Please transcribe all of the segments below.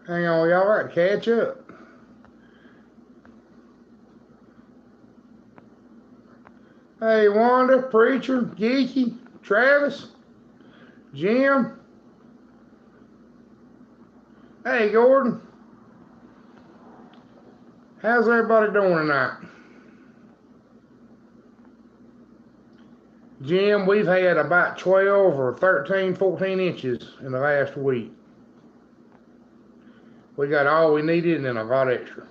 Hang on, y'all, right to catch up. Hey, Wanda, Preacher, Geeky, Travis, Jim. Hey, Gordon. How's everybody doing tonight? Jim, we've had about 12 or 13, 14 inches in the last week. We got all we needed and then a lot extra.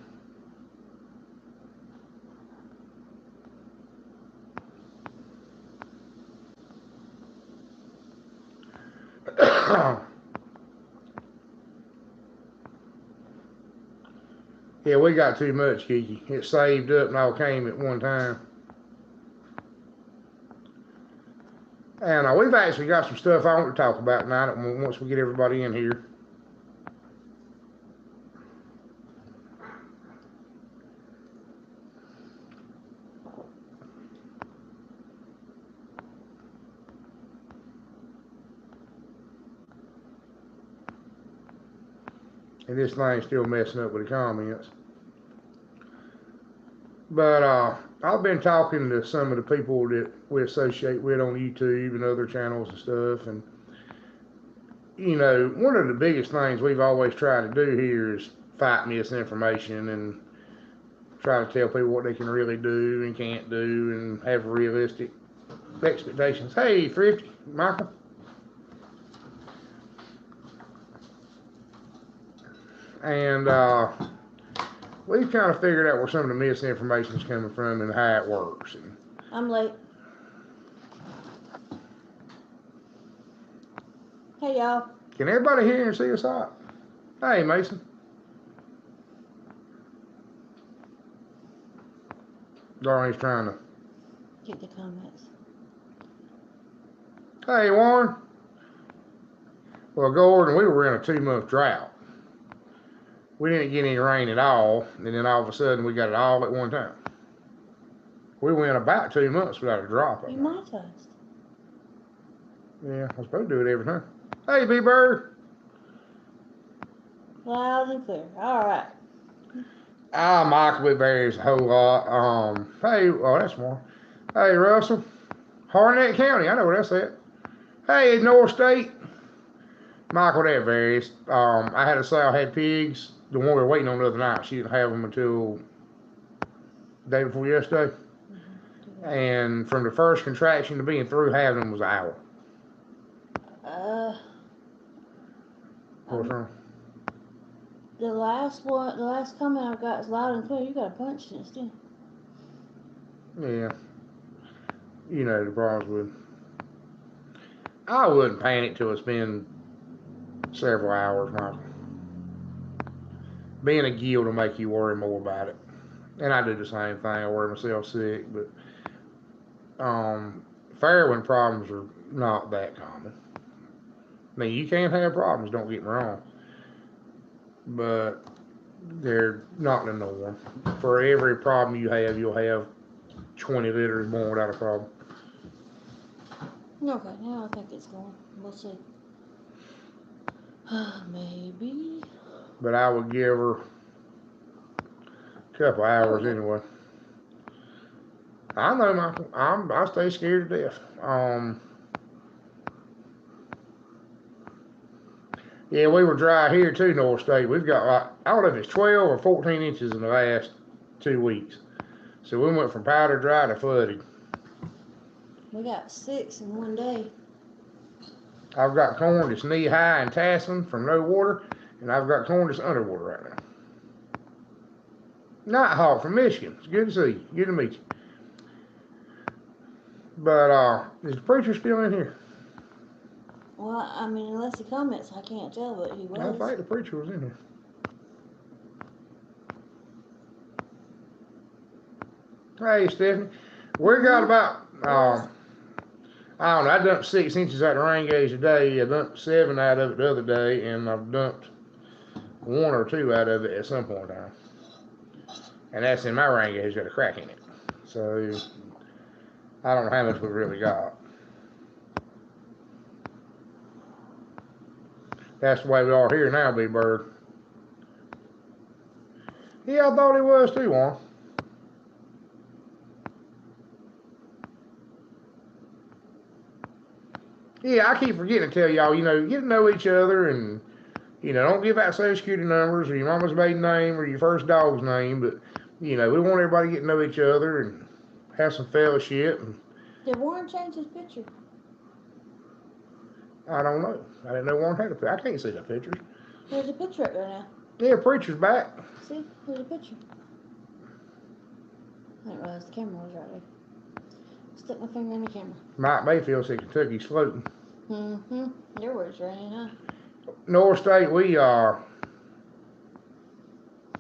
Yeah, we got too much, Kiki. It saved up and all came at one time. And we've actually got some stuff I want to talk about tonight once we get everybody in here. And this thing's still messing up with the comments. But I've been talking to some of the people that we associate with on YouTube and other channels and stuff. And, you know, one of the biggest things we've always tried to do here is fight misinformation and try to tell people what they can really do and can't do and have realistic expectations. Hey, Thrifty, Michael. And we've kind of figured out where some of the misinformation is coming from and how it works. And I'm late. Hey, y'all. Can everybody hear and see us out? Hey, Mason. Darlene's trying to Get the comments. Hey, Warren. Well, Gordon, we were in a 2-month drought. We didn't get any rain at all, and then all of a sudden we got it all at one time. We went about 2 months without a drop. You monetized. Yeah, I'm supposed to do it every time. Hey, B-Bird. Loud and clear. All right. Michael Blueberry's a whole lot. Hey, oh, that's more. Hey, Russell. Harnett County, I know where that's at. Hey, North State. Michael, that varies. I had a sow had pigs. The one we were waiting on the other night, she didn't have them until the day before yesterday. Mm-hmm. And from the first contraction to being through having them was an hour. What's wrong? The last comment I got is loud and clear. You got a punch in it still. Yeah. You know the problems with. I wouldn't panic till it's been several hours, Michael. Being a gill will make you worry more about it. And I do the same thing. I worry myself sick, but farrowing problems are not that common. I mean, you can have problems, don't get me wrong, but they're not the norm. For every problem you have, you'll have 20 litters born without a problem. Okay, now I think it's going. We'll see. Maybe. But I would give her a couple hours anyway. I know, Michael. I stay scared to death. Yeah, we were dry here too, North State. We've got like, I don't know if it's 12 or 14 inches in the last 2 weeks. So we went from powder dry to flooded. We got 6 in one day. I've got corn that's knee high and tasseling from no water, and I've got corn that's underwater right now. Nighthawk from Michigan. It's good to see you. Good to meet you. But is the preacher still in here? Well, I mean, unless he comments, I can't tell, but he was. I think the preacher was in here. Hey, Stephanie. We got about, I don't know, I dumped 6 inches out of the rain gauge today. I dumped 7 out of it the other day, and I've dumped 1 or 2 out of it at some point in time. And that's in my rain gauge, got a crack in it. So, I don't know how much we've really got. That's the way we are here now, B-Bird. Yeah, I thought he was too, Warren. Yeah, I keep forgetting to tell y'all, get to know each other and, don't give out social security numbers or your mama's maiden name or your first dog's name, but, we want everybody to get to know each other and have some fellowship. And Did Warren change his picture? I don't know. I didn't know Warren had a picture. I can't see the pictures. There's a picture up there now. Yeah, preacher's back. See? There's a picture. I didn't realize the camera was right there. Stuck my finger in the camera. Mike Mayfield said Kentucky's floating. Mm-hmm. Your word's raining, huh? North State, we've had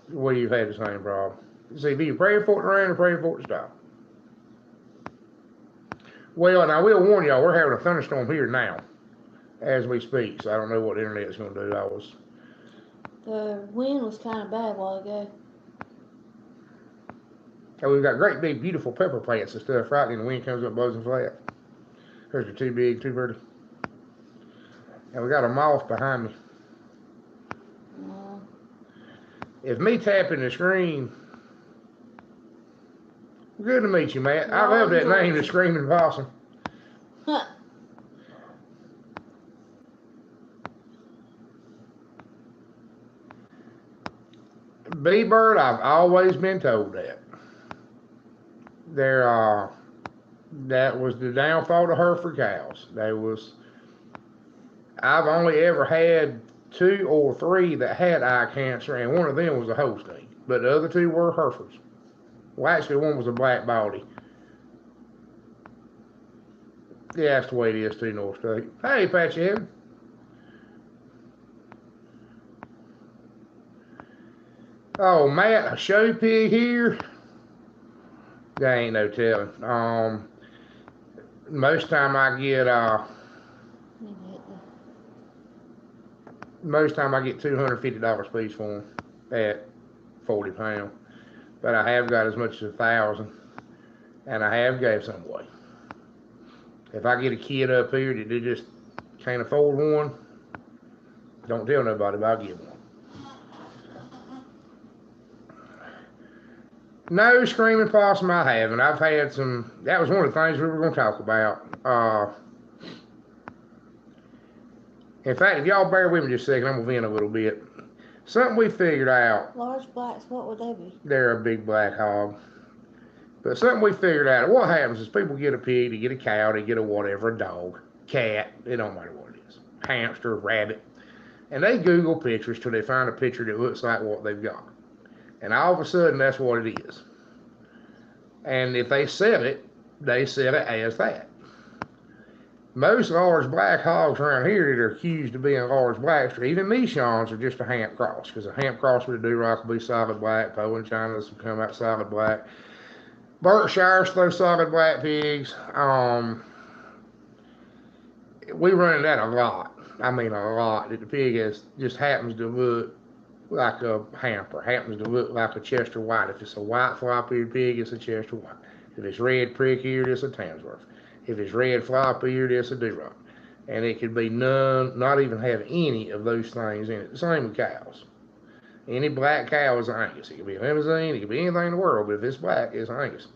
the same problem. It's either you praying for it to rain or praying for it to stop. Well, now we'll warn y'all, we're having a thunderstorm here now, as we speak. So I don't know what the internet's going to do. The wind was kind of bad a while ago. And we've got great big beautiful pepper plants and stuff, right? And the wind comes up, blows them flat. Hers are too big, too pretty. And we got a moth behind me. If me tapping the screen, good to meet you, Matt. I love that name, the Screaming Possum. Huh. B-Bird, I've always been told that. That was the downfall of Hereford cows. I've only ever had 2 or 3 that had eye cancer, and one of them was a Holstein. But the other 2 were Herefords. Well, actually, one was a black baldy. Yeah, that's the way it is too, North State. Hey, Patchy Heaven. Oh, Matt, a show pig here. There ain't no telling. Most time I get $250 piece for them at 40 pounds. But I have got as much as 1,000, and I have gave some away. If I get a kid up here that they just can't afford one, don't tell nobody, but I'll give one. No Screaming Possum I haven't. I've had some, that was one of the things we were going to talk about. In fact, if y'all bear with me just a second, I'm going to vent a little bit. Something we figured out. Large blacks, what would they be? They're a big black hog. But something we figured out, what happens is people get a pig, they get a cow, they get a whatever, a dog, cat, it don't matter what it is, hamster, rabbit, and they Google pictures till they find a picture that looks like what they've got. And all of a sudden, that's what it is. And if they sell it, they sell it as that. Most large black hogs around here that are accused of being large blacks, or even Michons, are just a hamp cross. Because a hamp cross with a do-rock will be solid black. Poland Chinas will come out solid black. Berkshires throw solid black pigs. We run that a lot. I mean a lot. That the pig just happens to look like a hamper, happens to look like a Chester White. If it's a white flop-eared pig, it's a Chester White. If it's red prick-eared, it's a Tamsworth. If it's red flop-eared, it's a Duroc. And it could be none, not even have any of those things in it. The same with cows. Any black cow is Angus. It could be a limousine, it could be anything in the world, but if it's black, it's Angus.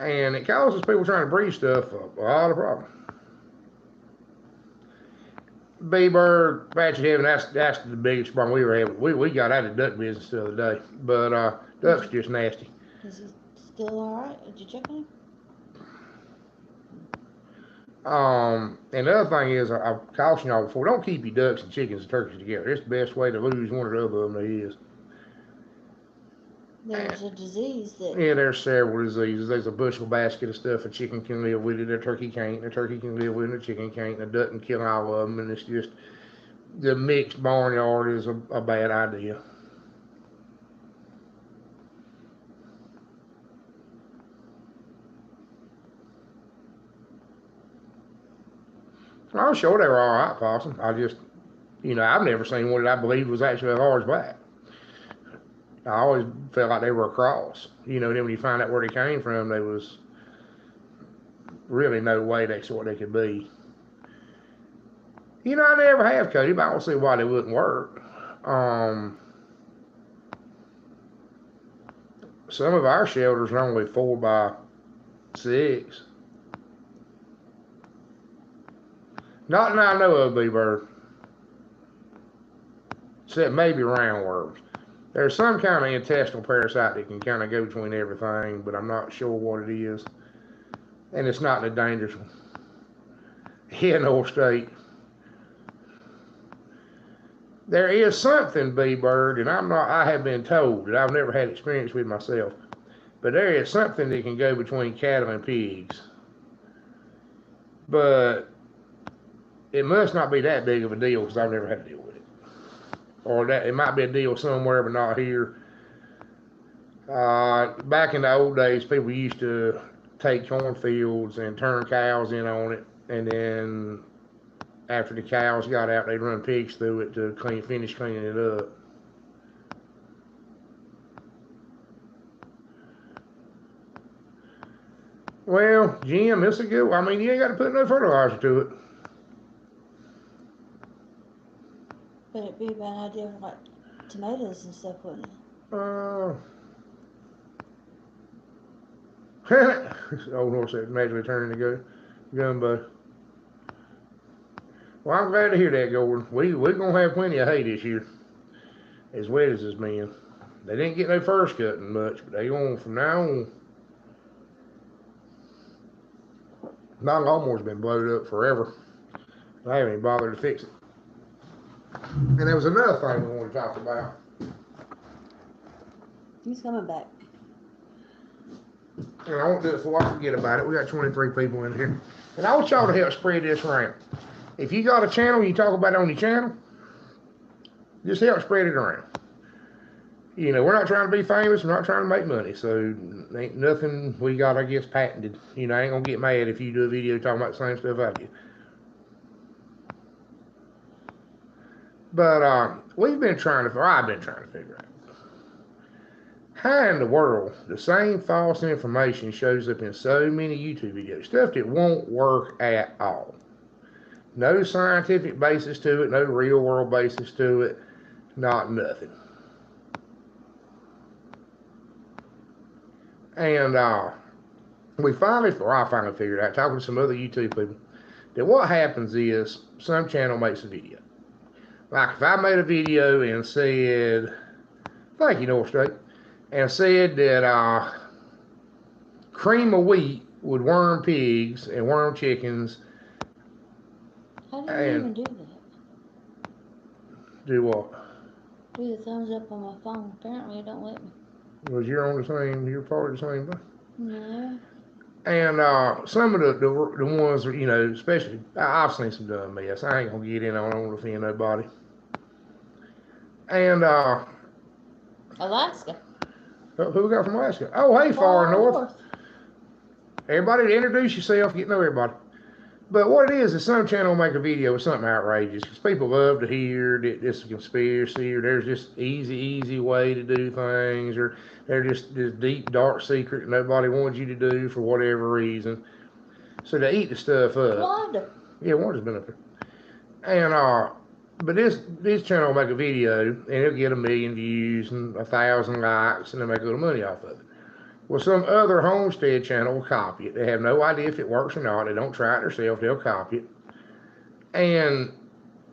And it causes people trying to breed stuff a lot of problems. B-Bird, Patchy Heaven, that's the biggest problem we were having. We got out of the duck business the other day, but duck's just nasty. Is he still alright? Did you check on him? And the other thing is, I've cautioned y'all before, don't keep your ducks and chickens and turkeys together. It's the best way to lose one or the other of them there is. There's a disease that... Yeah, there's several diseases. There's a bushel basket of stuff a chicken can live with it, a turkey can't, and a turkey can live with it, and a chicken can't, and a duck can kill all of them, and it's just, the mixed barnyard is a bad idea. I was sure they were all right, possum. I just, I've never seen one that I believed was actually a large black. I always felt like they were a cross. Then when you find out where they came from, there was really no way that's what they could be. I never have, Cody, but I don't see why they wouldn't work. some of our shelters are only 4 by 6. Not that I know of, B-Bird. Except maybe roundworms. There's some kind of intestinal parasite that can kind of go between everything, but I'm not sure what it is. And it's not the dangerous one. Here in North State. There is something, B-Bird, and I have been told that I've never had experience with myself, but there is something that can go between cattle and pigs. But it must not be that big of a deal because I've never had to deal with it. Or that it might be a deal somewhere, but not here. Back in the old days, people used to take cornfields and turn cows in on it, and then after the cows got out, they'd run pigs through it to finish cleaning it up. Well, Jim, this is a good one. I mean, you ain't got to put no fertilizer to it. But it'd be a bad idea for like tomatoes and stuff, wouldn't it? Old horse said, magically turning to gumbo. Well, I'm glad to hear that, Gordon. We're going to have plenty of hay this year, as wet as it's been. They didn't get no first cutting much, but they going from now on. My lawnmower's been blowed up forever. I haven't even bothered to fix it. And there was another thing we wanted to talk about. He's coming back. And I won't do it before I forget about it. We got 23 people in here. And I want y'all to help spread this around. If you got a channel, you talk about it on your channel, just help spread it around. You know, we're not trying to be famous. We're not trying to make money. So ain't nothing we got, I guess, patented. You know, I ain't going to get mad if you do a video talking about the same stuff I do. But I've been trying to figure out how in the world the same false information shows up in so many YouTube videos. Stuff that won't work at all. No scientific basis to it, no real world basis to it, not nothing. And I finally figured out, talking to some other YouTube people, that what happens is some channel makes a video. Like if I made a video and said, thank you, North State, and said that cream of wheat would worm pigs and worm chickens. How do you even do that? Do what? Do the thumbs up on my phone. Apparently it don't let me. Was you're part of the same thing? No. And some of the ones, you know, especially, I've seen some dumb mess. I ain't gonna get in on it, I don't want to offend nobody. And Alaska. Who we got from Alaska? Oh, hey, far north. Everybody, introduce yourself, get to know everybody. But what it is some channel will make a video with something outrageous, because people love to hear that this is a conspiracy, or there's just easy way to do things, or there's just this deep, dark secret nobody wants you to do for whatever reason. So they eat the stuff up. Wanda. Yeah, Wanda's been up there. And but this channel will make a video, and it'll get 1 million views and 1,000 likes, and they'll make a little money off of it. Well, some other Homestead channel will copy it. They have no idea if it works or not. They don't try it themselves. They'll copy it. And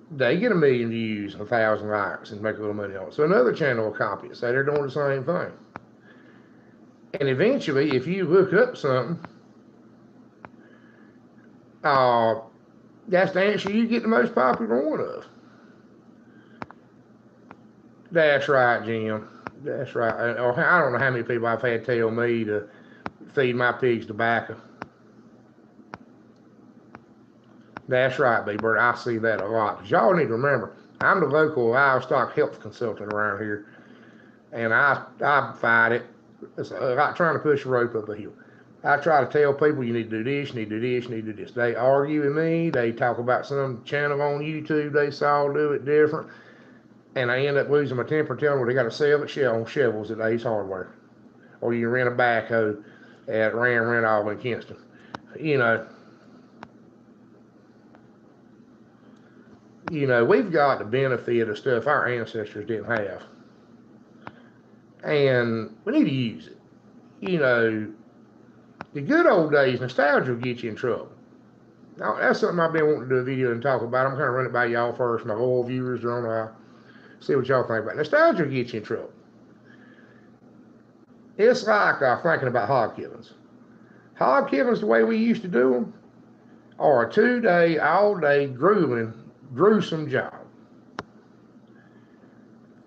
they get 1 million views and 1,000 likes and make a little money on it. So another channel will copy it. Say they're doing the same thing. And eventually, if you look up something, that's the answer you get the most popular one of. That's right, Jim. That's right. I don't know how many people I've had tell me to feed my pigs tobacco. That's right, B-Bird. I see that a lot. Because y'all need to remember, I'm the local livestock health consultant around here. And I fight it. It's like trying to push a rope up a hill. I try to tell people you need to do this, you need to do this, you need to do this. They argue with me. They talk about some channel on YouTube they saw do it different. And I end up losing my temper telling them they got to sell it on shovels at Ace Hardware. Or you can rent a backhoe at Ram Rent-All in Kinston. You know, we've got the benefit of stuff our ancestors didn't have. And we need to use it. you know, the good old days, nostalgia will get you in trouble. Now, that's something I've been wanting to do a video and talk about. I'm kind of running it by y'all first. My loyal viewers are on there. See what y'all think about it. Nostalgia will get you in trouble. It's like thinking about hog killings. Hog killings, the way we used to do them, are a 2-day, all-day, gruesome job.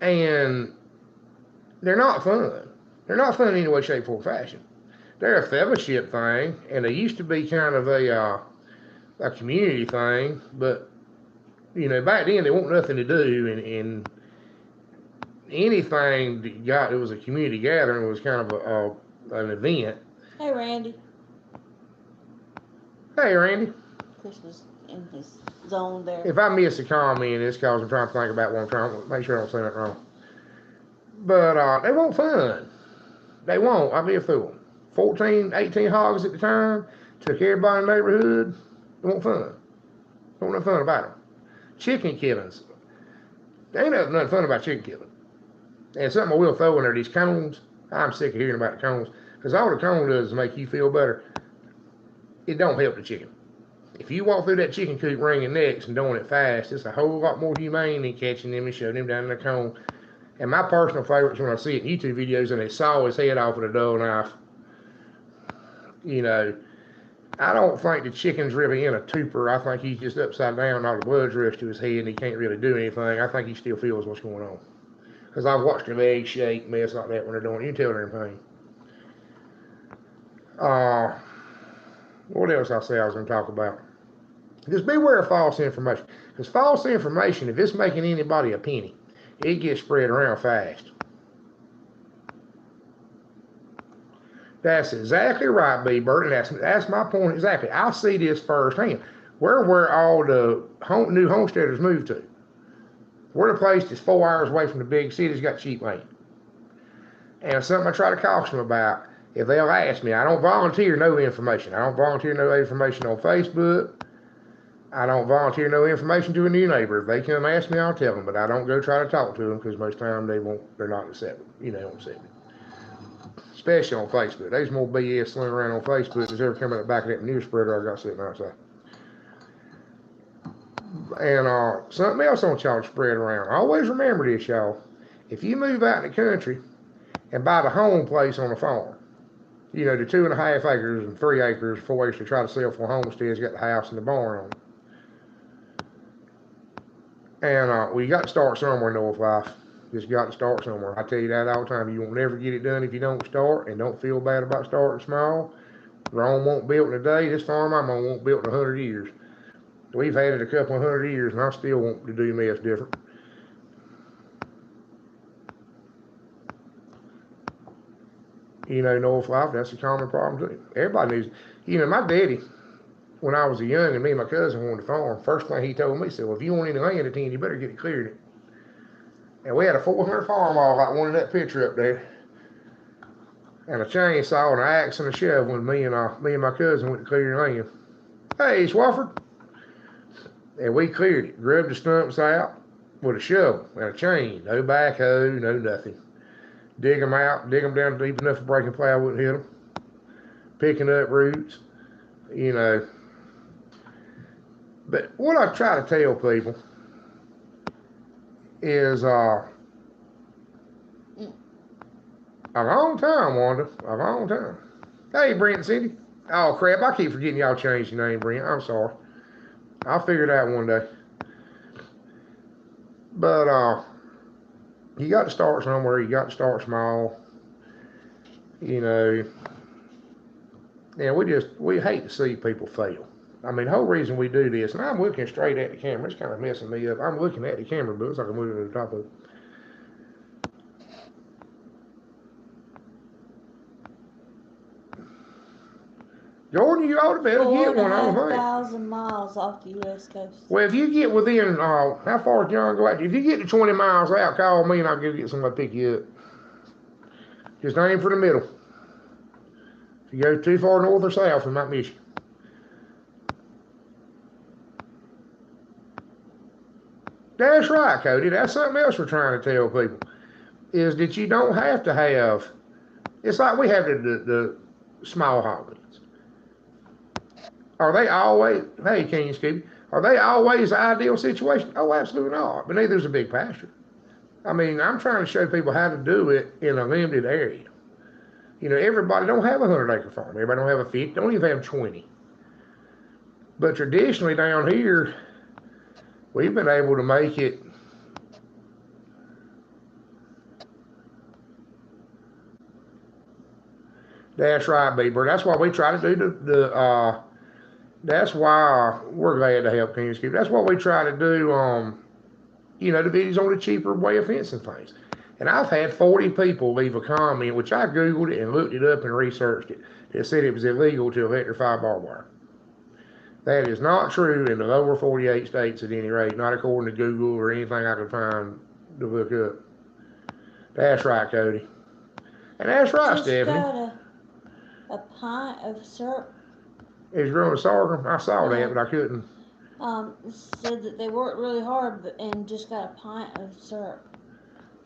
And they're not fun. They're not fun in any way, shape, or fashion. They're a fellowship thing, and they used to be kind of a community thing, but, you know, back then there wasn't nothing to do, and anything that got, it was a community gathering, was kind of an event. Hey, Randy. Hey, Randy. Chris was in his zone there. If I miss a comment, it's because I'm trying to think about what I'm trying to make sure I don't say it wrong. But they weren't fun. They won't. I'll be a fool. 14, 18 hogs at the time. Took everybody in the neighborhood. It wasn't fun. There wasn't nothing fun about them. Chicken killings. There ain't nothing fun about chicken killing. And something I will throw in there, these cones. I'm sick of hearing about the cones. Because all the cone does is make you feel better. It don't help the chicken. If you walk through that chicken coop wringing necks and doing it fast, it's a whole lot more humane than catching them and shoving them down in the cone. And my personal favorites when I see it in YouTube videos and they saw his head off with a dull knife. You know, I don't think the chicken's really in a torpor. I think he's just upside down and all the blood's rushed to his head and he can't really do anything. I think he still feels what's going on. Because I've watched their legs shake, mess like that when they're doing it. You can tell they're in pain. What else I say I was going to talk about? Just beware of false information. Because false information, if it's making anybody a penny, it gets spread around fast. That's exactly right, B-Bird, and that's my point exactly. I see this firsthand. Where all the new homesteaders moved to. We're the place that's 4 hours away from the big cities, got cheap land. And it's something I try to caution them about. If they'll ask me, I don't volunteer no information. I don't volunteer no information on Facebook. I don't volunteer no information to a new neighbor. If they come ask me, I'll tell them, but I don't go try to talk to them because most of the time they're not accepted. You know, they won't accept me. Especially on Facebook. There's more BS slinging around on Facebook than ever coming out the back of that news spreader I got sitting outside. And something else I want y'all to spread around. Always remember this, y'all. If you move out in the country and buy the home place on the farm, you know, the 2.5 acres and 3 acres, 4 acres to try to sell for homesteads, got the house and the barn on it. And well, you got to start somewhere in North Life. Just got to start somewhere. I tell you that all the time. You won't never get it done if you don't start, and don't feel bad about starting small. Rome won't built in a day. This farm I'm on won't built in 100 years. We've had it a couple of 100 years, and I still want to do mess different. You know, North Life, that's a common problem too. Everybody needs, you know, my daddy, when I was a young and me and my cousin wanted to farm, first thing he told me, he said, well, if you want any land at 10, you better get it cleared. And we had a 400 farm all like one in that picture up there. And a chainsaw and an axe and a shovel, and me and my cousin went to clear the land. Hey, Swafford. And we cleared it, grubbed the stumps out with a shovel and a chain. No backhoe, no nothing. Dig them out, dig them down deep enough for breaking plow wouldn't hit them. Picking up roots, you know. But what I try to tell people is a long time, Wanda, a long time. Hey, Brent City. Oh, crap, I keep forgetting y'all changed your name, Brent. I'm sorry. I'll figure it out one day. But you got to start somewhere. You got to start small. You know. And we hate to see people fail. I mean, the whole reason we do this, and I'm looking straight at the camera. It's kind of messing me up. I'm looking at the camera, but it's like I'm moving to the top of it. Jordan, you ought to better get one, I don't think. 4,500 miles off the U.S. coast. Well, if you get within, how far does John go out? If you get to 20 miles out, call me and I'll go get somebody to pick you up. Just aim for the middle. If you go too far north or south, we might miss you. That's right, Cody. That's something else we're trying to tell people, is that you don't have to have It's like we have the small hoglets. Are they always, hey, King Scooby, are they always the ideal situation? Oh, absolutely not. But neither is a big pasture. I mean, I'm trying to show people how to do it in a limited area. You know, everybody don't have a 100-acre farm. Everybody don't have a 50, don't even have 20. But traditionally down here, we've been able to make it. That's right, Bieber. That's why we try to do that's why we're glad to help King Scooby. That's what we try to do. You know, the videos on the cheaper way of fencing things. And I've had 40 people leave a comment, which I Googled it and looked it up and researched it, that said it was illegal to electrify barbed wire. That is not true in the lower 48 states at any rate, not according to Google or anything I could find to look up. That's right, Cody. And that's right, Just Stephanie. got a pint of syrup. It's growing sorghum. I saw that, but I couldn't. Said that they worked really hard and just got a pint of syrup.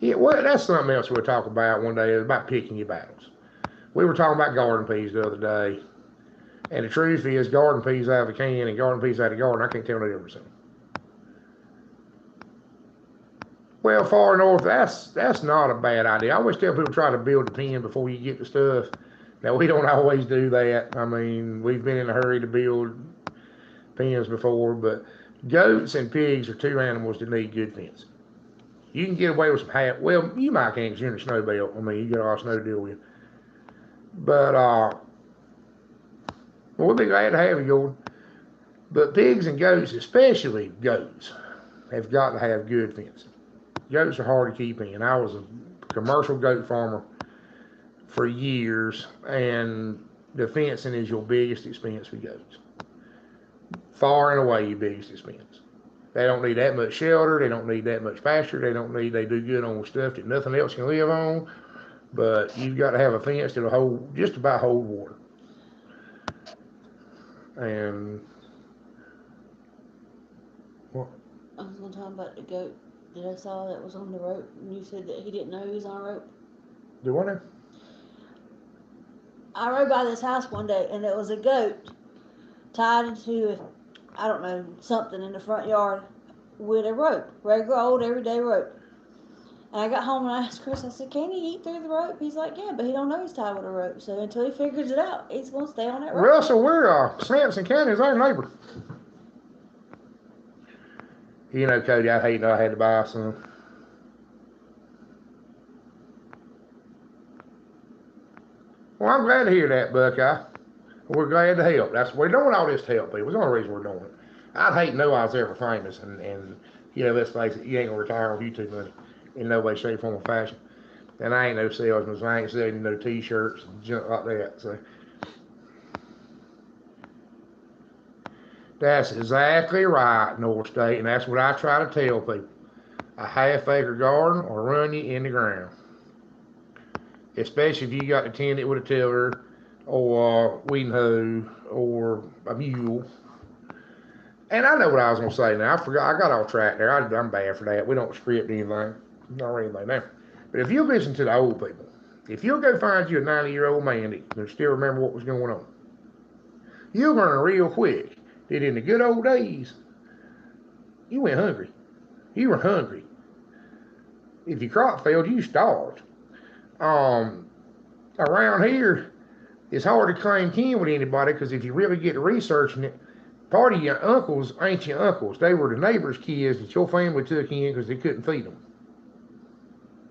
Yeah, well, that's something else we'll talk about one day, about picking your battles. We were talking about garden peas the other day, and the truth is, garden peas out of a can and garden peas out of the garden, I can't tell the difference. Well, far north, that's not a bad idea. I always tell people try to build a pen before you get the stuff. Now, we don't always do that. I mean, we've been in a hurry to build pens before, but goats and pigs are two animals that need good fence. You can get away with some half. Well, you might can't because you're in the snow belt. I mean, you got a lot of snow to deal with. But we'll be glad to have you, Gordon. But pigs and goats, especially goats, have got to have good fencing. Goats are hard to keep in. I was a commercial goat farmer for years, and the fencing is your biggest expense for goats. Far and away your biggest expense. They don't need that much shelter. They don't need that much pasture. They do good on stuff that nothing else can live on. But you've got to have a fence that'll hold, just about hold water. And what? I was going to talk about the goat that I saw that was on the rope, and you said that he didn't know he was on a rope. Do what now? I rode by this house one day, and there was a goat tied into, I don't know, something in the front yard with a rope, regular old everyday rope. And I got home and I asked Chris, I said, can he eat through the rope? He's like, yeah, but he don't know he's tied with a rope. So until he figures it out, he's going to stay on that rope. Russell, we're Sampson County's our neighbor. You know, Cody, I'd hate that I had to buy some. Well, I'm glad to hear that, Buckeye. We're glad to help. We're doing all this to help people. It's the only reason we're doing it. I'd hate to know I was ever famous, and you know, let's face it, you ain't gonna retire on YouTube money in no way, shape, form, or fashion. And I ain't no salesman, so I ain't selling no T-shirts and junk like that. So that's exactly right, North State, and that's what I try to tell people. A half-acre garden will run you in the ground, especially if you got to tend it with a tiller or a weeding hoe or a mule. And I know what I was going to say now. I forgot. I got off track there. I'm bad for that. We don't script anything. Not anything now. But if you listen to the old people, if you'll go find you a 90-year-old man that can still remember what was going on, you'll learn real quick that in the good old days, you went hungry. You were hungry. If your crop failed, you starved. Around here, it's hard to claim kin with anybody because if you really get to researching it, part of your uncles ain't your uncles. They were the neighbors' kids that your family took in because they couldn't feed them.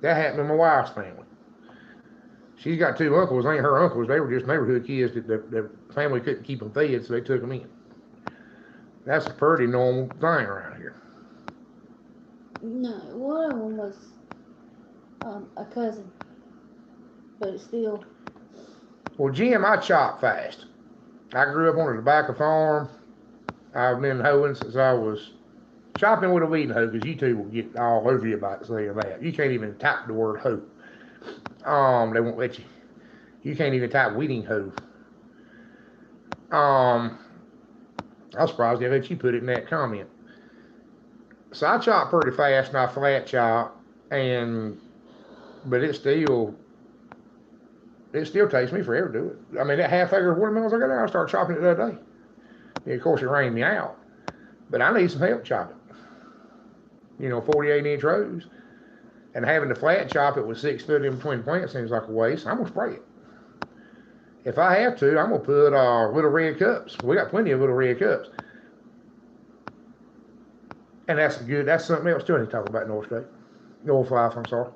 That happened to my wife's family. She's got two uncles, ain't her uncles. They were just neighborhood kids that the family couldn't keep them fed, so they took them in. That's a pretty normal thing around here. No, one of them was a cousin, but it's still. Well, Jim, I chop fast. I grew up on a tobacco farm. I've been hoeing since I was chopping with a weeding hoe, because you two will get all over you about saying that. You can't even type the word hoe. They won't let you. You can't even type weeding hoe. I'm surprised they let you put it in that comment. So I chop pretty fast and I flat chop, but it's it still takes me forever to do it. I mean, that half acre of watermelons I got there, I started chopping it the other day. And of course, it rained me out. But I need some help chopping. 48-inch rows. And having to flat chop it with 6 foot in between plants seems like a waste. I'm going to spray it. If I have to, I'm going to put little red cups. We got plenty of little red cups. And that's something else too I need to talk about North State. North Life, I'm sorry.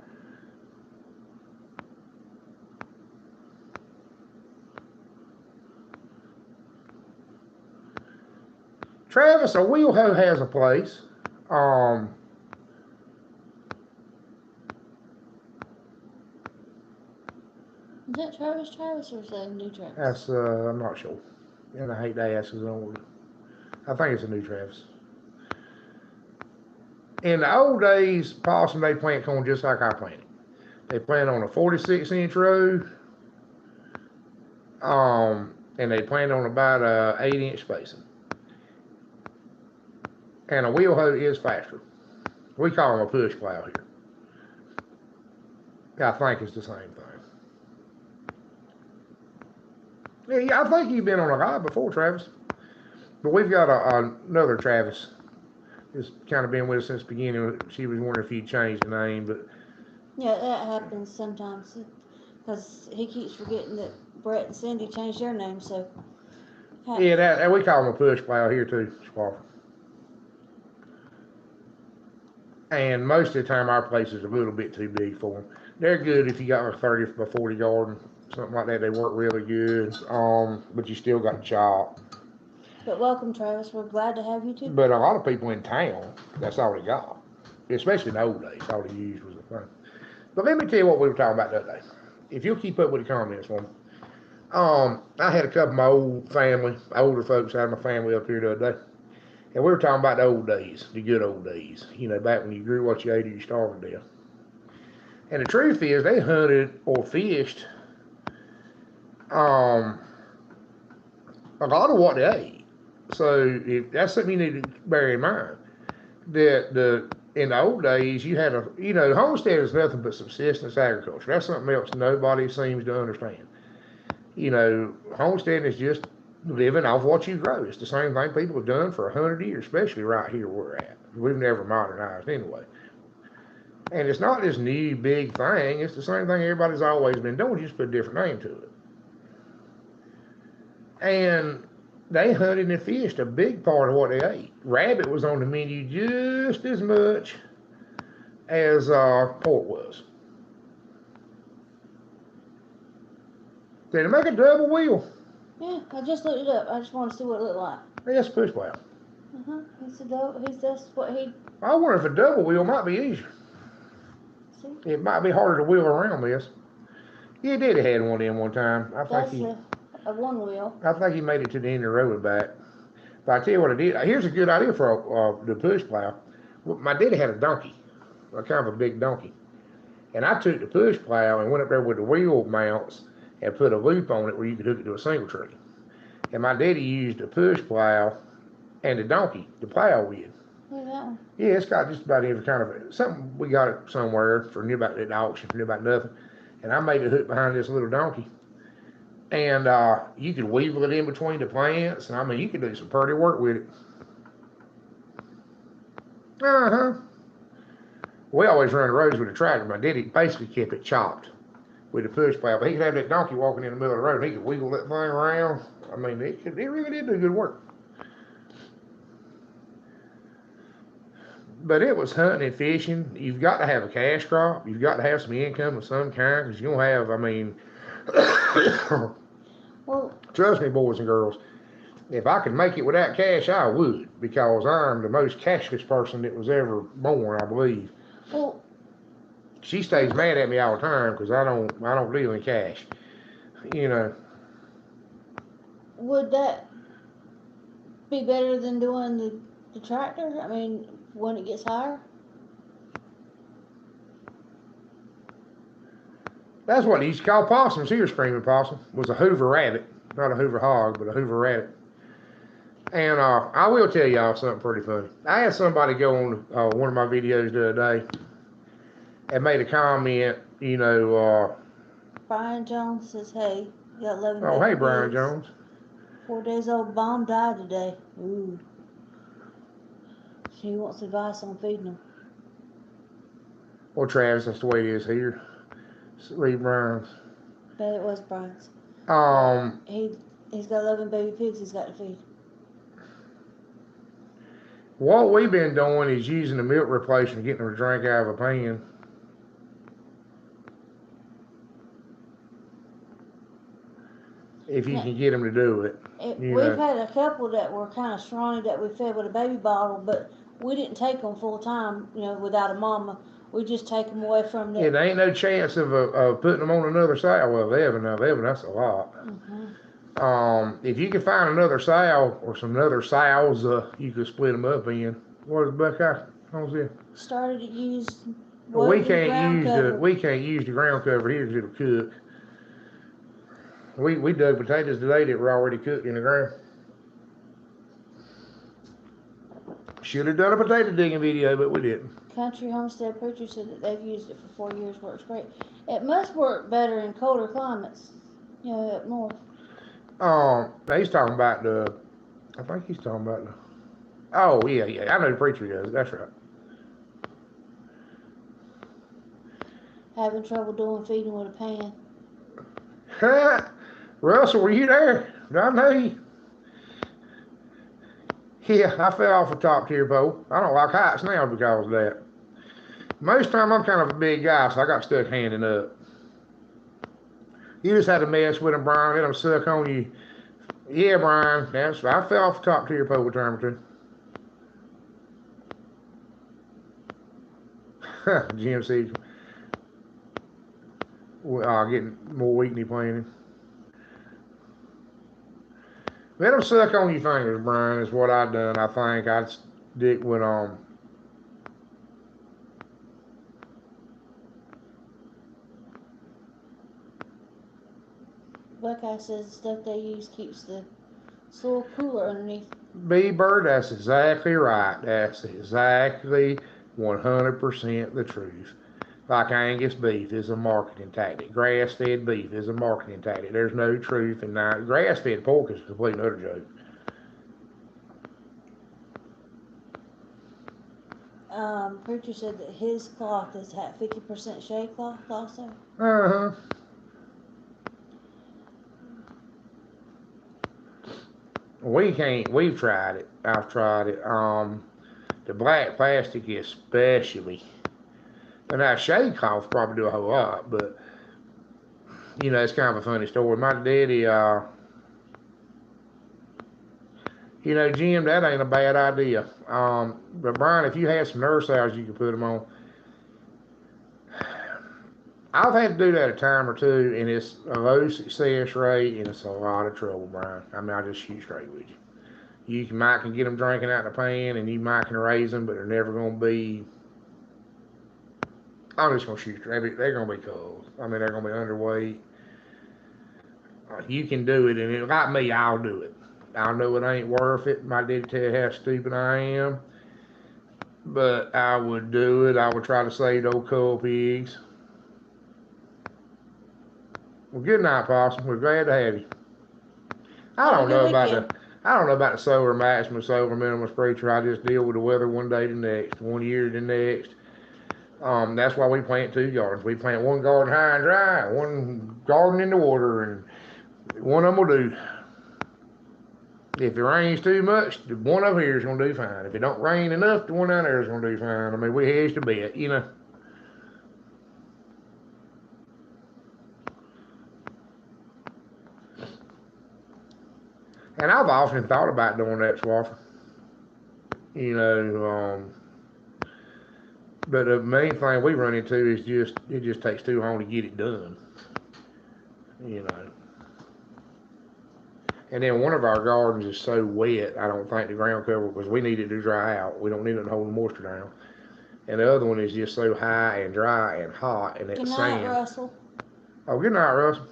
Travis, a wheel hoe has a place. Is that Travis, or is that a new Travis? That's, I'm not sure. And I hate to ask his own. I think it's a new Travis. In the old days, possum, they plant corn just like I planted. They plant on a 46-inch row. And they plant on about a 8-inch spacing. And a wheel hoe is faster. We call them a push plow here. I think it's the same thing. Yeah, I think you've been on a live before, Travis. But we've got another Travis that's kind of been with us since the beginning. She was wondering if you'd changed the name, but yeah, that happens sometimes because he keeps forgetting that Brett and Cindy changed their name. So yeah, that we call them a push plow here too, Sparkle. And most of the time, our place is a little bit too big for them. They're good if you got a 30 by 40 garden, something like that. They work really good. But you still got to chop. But welcome, Travis. We're glad to have you too. But a lot of people in town, that's all they got. Especially in the old days, all they used was a thing. But let me tell you what we were talking about the other day. If you'll keep up with the comments for me. I had a couple of my older folks out of my family up here the other day. And we were talking about the old days, the good old days. Back when you grew what you ate or you starved to death. And the truth is, they hunted or fished a lot of what they ate. So that's something you need to bear in mind. That in the old days, you had homestead is nothing but subsistence agriculture. That's something else nobody seems to understand. Homesteading is just living off what you grow. It's the same thing people have done for 100 years, especially right here where we're at. We've never modernized anyway. And it's not this new big thing. It's the same thing everybody's always been doing. You just put a different name to it. And they hunted and fished a big part of what they ate. Rabbit was on the menu just as much as pork was. Did it make a double wheel? Yeah, I just looked it up. I just want to see what it looked like. Yes, push plow. It's a double. That's what he. I wonder if a double wheel might be easier. See? It might be harder to wheel around this. Yeah, Daddy had one in one time. That's a one wheel. I think he made it to the end of the road and back. But I tell you what I did. Here's a good idea for the push plow. My daddy had a donkey, kind of a big donkey. And I took the push plow and went up there with the wheel mounts and put a loop on it where you could hook it to a single tree. And my daddy used the push plow and the donkey to plow with. Look at that one. Yeah, it's got just about every kind of something. We got it somewhere for near about the auction for near about nothing. And I made a hook behind this little donkey. And you could weevil it in between the plants. And I mean, you could do some pretty work with it. We always run the roads with a tractor. My daddy basically kept it chopped with the push plow. But he could have that donkey walking in the middle of the road. And he could wiggle that thing around. I mean, it really did do good work. But it was hunting and fishing. You've got to have a cash crop. You've got to have some income of some kind. Because you don't have, I mean, well, trust me, boys and girls, if I could make it without cash, I would. Because I'm the most cashless person that was ever born, I believe. Well, she stays mad at me all the time because I don't deal in cash. Would that be better than doing the tractor? I mean, when it gets higher? That's what they used to call possums here, screaming possum, was a Hoover rabbit. Not a Hoover hog, but a Hoover rabbit. And I will tell y'all something pretty funny. I had somebody go on one of my videos the other day and made a comment, Brian Jones says, hey, you got 11 Oh, baby hey, Brian pigs. Jones. 4 days old bomb died today. Ooh. He wants advice on feeding them. Well, Travis, that's the way it is here. Leave Brian's. Bet it was Brian's. He's got 11 baby pigs he's got to feed. What we've been doing is using the milk replacement, getting them a drink out of a pan. If you can get them to do it. We've had a couple that were kind of scrawny that we fed with a baby bottle, but we didn't take them full time, without a mama. We just take them away from them. Yeah, there ain't no chance of putting them on another sow. Well, 11, that's a lot. Mm-hmm. If you can find another sow or some other sows, you could split them up in. What is Buckeye? Homestead? Started to use. We can't use the ground cover here because it'll cook. We dug potatoes today that were already cooked in the ground. Should have done a potato digging video, but we didn't. Country Homestead Preacher said that they've used it for 4 years. Works great. It must work better in colder climates, up north. He's talking about I think he's talking about oh, yeah. I know the Preacher does. That's right. Having trouble doing feeding with a pan. Russell, were you there? Did I know you? Yeah, I fell off the top tier pole. I don't like heights now because of that. Most of the time I'm kind of a big guy, so I got stuck handing up. You just had to mess with them, Brian. Let them suck on you. Yeah, Brian. I fell off the top tier pole a time or two. Jim said, getting more weekly planning. Let them suck on your fingers, Brian, is what I've done. I think I'd stick with Buckeye says the stuff they use keeps the soil cooler underneath. B-Bird, that's exactly right. That's exactly 100% the truth. Like Angus beef is a marketing tactic. Grass-fed beef is a marketing tactic. There's no truth in that. Grass-fed pork is a complete and utter joke. Preacher said that his cloth is at 50% shade cloth also. Uh-huh. We've tried it. I've tried it. The black plastic especially. And now shade cloth probably do a whole lot, but it's kind of a funny story. My daddy, Jim, that ain't a bad idea. But Brian, if you had some nurse hours, you could put them on. I've had to do that a time or two, and it's a low success rate, and it's a lot of trouble, Brian. I mean, I'll just shoot straight with you. You might can get them drinking out of the pan, and you might can raise them, but they're never going to be. I'm just going to shoot straight. They're going to be cold. I mean, they're going to be underweight. You can do it, and like me, I'll do it. I know it ain't worth it. My daddy tell you how stupid I am, but I would do it. I would try to save those cull pigs. Well, good night, Possum. We're glad to have you. I don't know about the solar maximum, solar minimum Preacher. I just deal with the weather one day to the next, 1 year to the next. That's why we plant 2 gardens. We plant one garden high and dry, one garden in the water, and one of them will do. If it rains too much, the one over here is going to do fine. If it don't rain enough, the one down there is going to do fine. I mean, we hedged a bit, And I've often thought about doing that, Swaffer. But the main thing we run into is it just takes too long to get it done. And then one of our gardens is so wet, I don't think the ground cover, because we need it to dry out. We don't need it to hold the moisture down. And the other one is just so high and dry and hot, and it's sand. Good night, Russell. Oh, good night, Russell.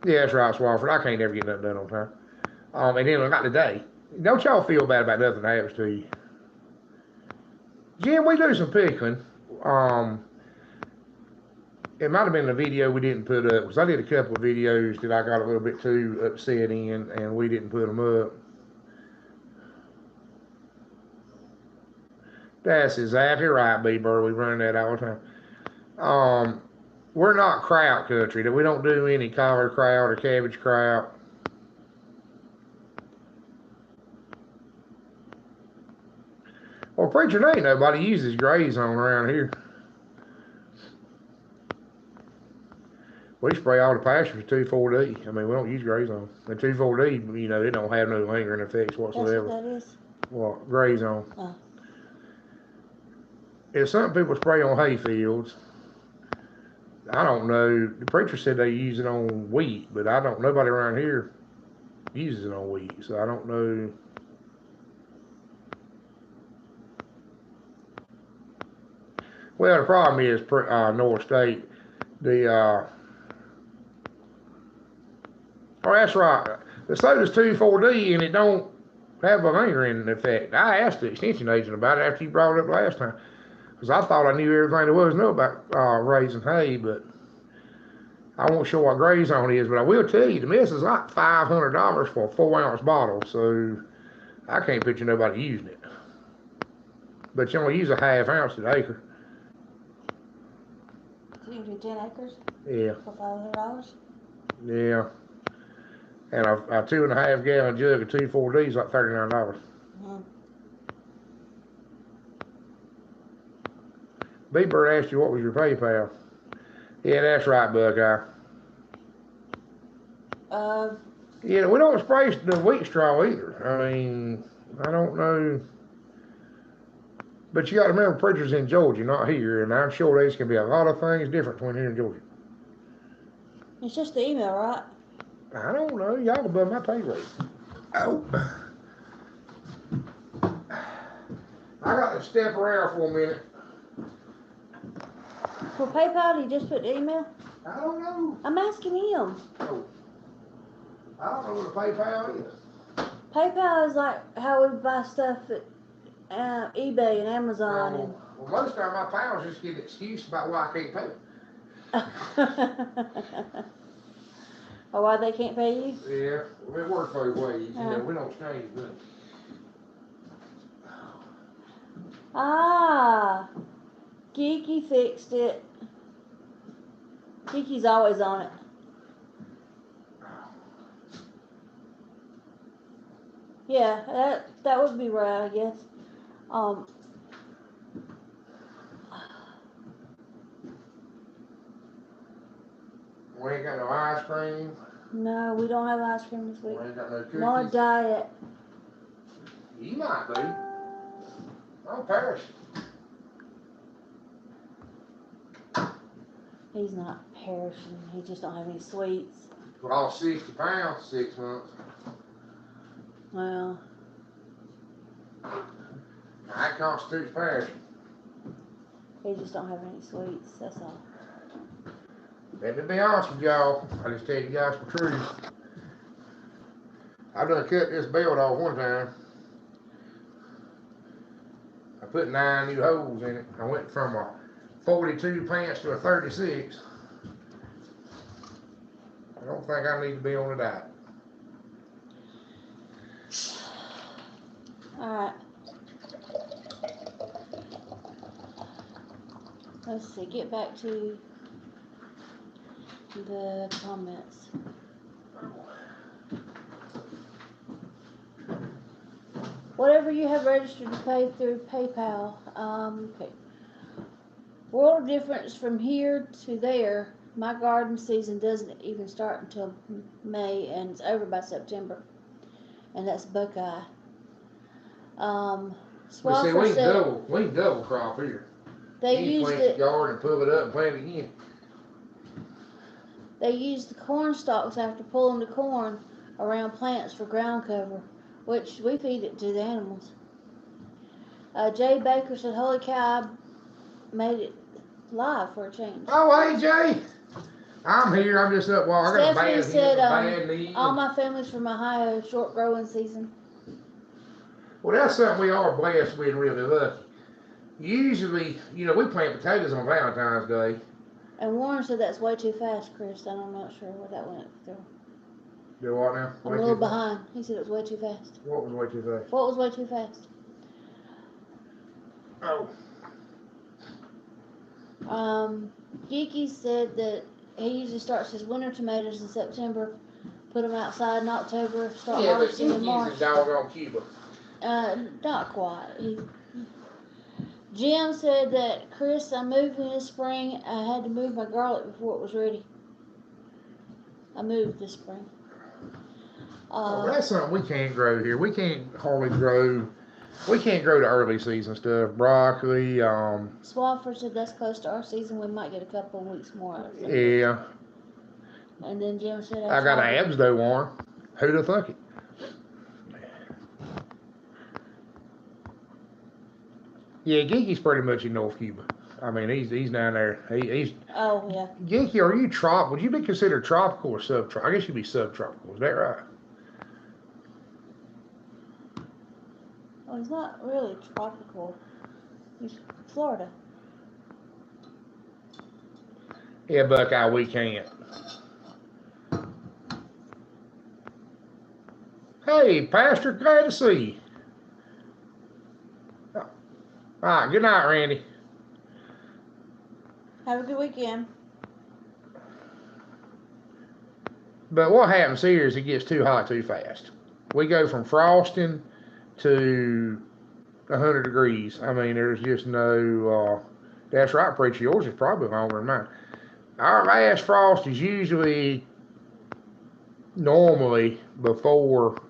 Yeah, that's right, Swafford. I can't never get nothing done on time. And then like today, don't y'all feel bad about nothing that happens to you. Yeah, we do some picking. Um, it might have been the video we didn't put up because I did a couple of videos that I got a little bit too upset in, and we didn't put them up. That's exactly right, B-Bird. We run that all the time. Um, we're not kraut country. We don't do any collard kraut or cabbage kraut. Well, preacher, there ain't nobody uses gray zone around here. We spray all the pastures with 2,4-D. I mean, we don't use gray zone. The 2,4-D, you know, it don't have no lingering effects whatsoever. That's what that is? Well, gray zone. Oh. If some people spray on hay fields, I don't know. The preacher said they use it on wheat, but I don't. Nobody around here uses it on wheat, so I don't know. Well, the problem is North State. Oh, that's right. The soda's 2,4-D and it don't have a lingering effect. I asked the extension agent about it after you brought it up last time, because I thought I knew everything there was to know about raising hay, but I won't show what gray zone is. But I will tell you, the mess is like $500 for a 4-ounce bottle, so I can't picture nobody using it. But you only use a ½ ounce an acre. So you do 10 acres? Yeah. For $500? Yeah. And a 2.5 gallon jug of 2,4-D is like $39. Mm-hmm. B-Bird asked you what was your PayPal. Yeah, that's right, Buckeye. Yeah, we don't spray the wheat straw either. I mean, I don't know. But you got to remember, preachers in Georgia, not here, and I'm sure there's going to be a lot of things different between here and Georgia. It's just the email, right? I don't know. Y'all above my pay rate. Oh. I got to step around for a minute. For PayPal, do you just put the email? I don't know. I'm asking him. Oh. I don't know what a PayPal is. PayPal is like how we buy stuff at eBay and Amazon. Well, most of the time my pals just get an excuse about why I can't pay. Or why they can't pay you? Yeah, well, it works both ways. You know, we don't change nothing. Ah, Kiki fixed it. Kiki's always on it. Yeah, that would be right, I guess. We ain't got no ice cream. No, we don't have ice cream this week. We ain't got no cookies. Not a diet. You might be. Oh, Paris. He's not perishing. He just don't have any sweets. Lost 60 pounds 6 months. Well. That constitutes perishing. He just don't have any sweets. That's all. Let me be honest with y'all. I just tell you guys the truth. I done cut this belt off one time. I put 9 new holes in it. I went from a 42 pants to a 36. I don't think I need to be on a diet. Alright. Let's see, get back to the comments. Whatever you have registered to pay through PayPal, okay. World of difference from here to there. My garden season doesn't even start until May and it's over by September. And that's Buckeye. But see, we can double crop here. They you used plant it. the yard and pull it up and plant it again. They use the corn stalks after pulling the corn around plants for ground cover, which we feed it to the animals. Jay Baker said, "Holy cow, I made it live for a change." Oh, hey, Jay. I'm here. I'm just up. Well, I got Stephanie a said, bad knee. all my family's from Ohio, short growing season. Well, that's something we are blessed with, really lucky. Usually, you know, we plant potatoes on Valentine's Day. And Warren said that's way too fast, Chris. I'm not sure what that went through. Do what now? I'm a little behind. He said it was way too fast. What was way too fast? What was way too fast? Oh. Geeky said that he usually starts his winter tomatoes in September, put them outside in October, start harvesting in March. Yeah, but doggone Cuba. Not quite. Jim said that, Chris, I'm moving this spring. I had to move my garlic before it was ready. I moved this spring. That's something we can't grow here. We can't hardly grow. We can't grow the early season stuff. Broccoli. Swafford said that's close to our season. We might get a couple of weeks more out of it. Yeah. And then Jim said, I got abs though, Warren. Who'd have thunk it? Yeah, Geeky's pretty much in North Cuba. I mean, he's down there. He's. Oh yeah. Geeky, are you trop? Would you be considered tropical or subtropical? I guess you'd be subtropical. Is that right? Well, it's not really tropical. It's Florida. Yeah, Buckeye, we can't. Hey, Pastor, glad to see you. All right, good night, Randy. Have a good weekend. But what happens here is it gets too hot too fast. We go from frosting to 100 degrees. I mean, there's just no, that's right, preacher, yours is probably longer than mine. Our last frost is usually normally before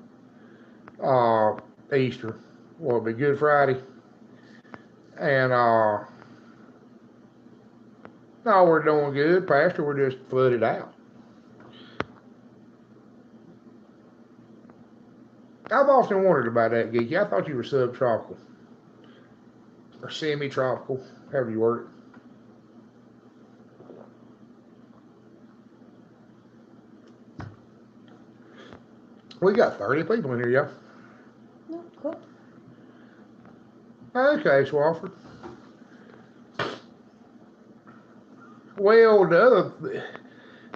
Easter. Well, it'll be Good Friday. And no, we're doing good, Pastor. We're just flooded out. I've often wondered about that, Geeky. I thought you were subtropical or semi-tropical, however you word it. We got 30 people in here, y'all. No, cool. Okay, Swafford. Well,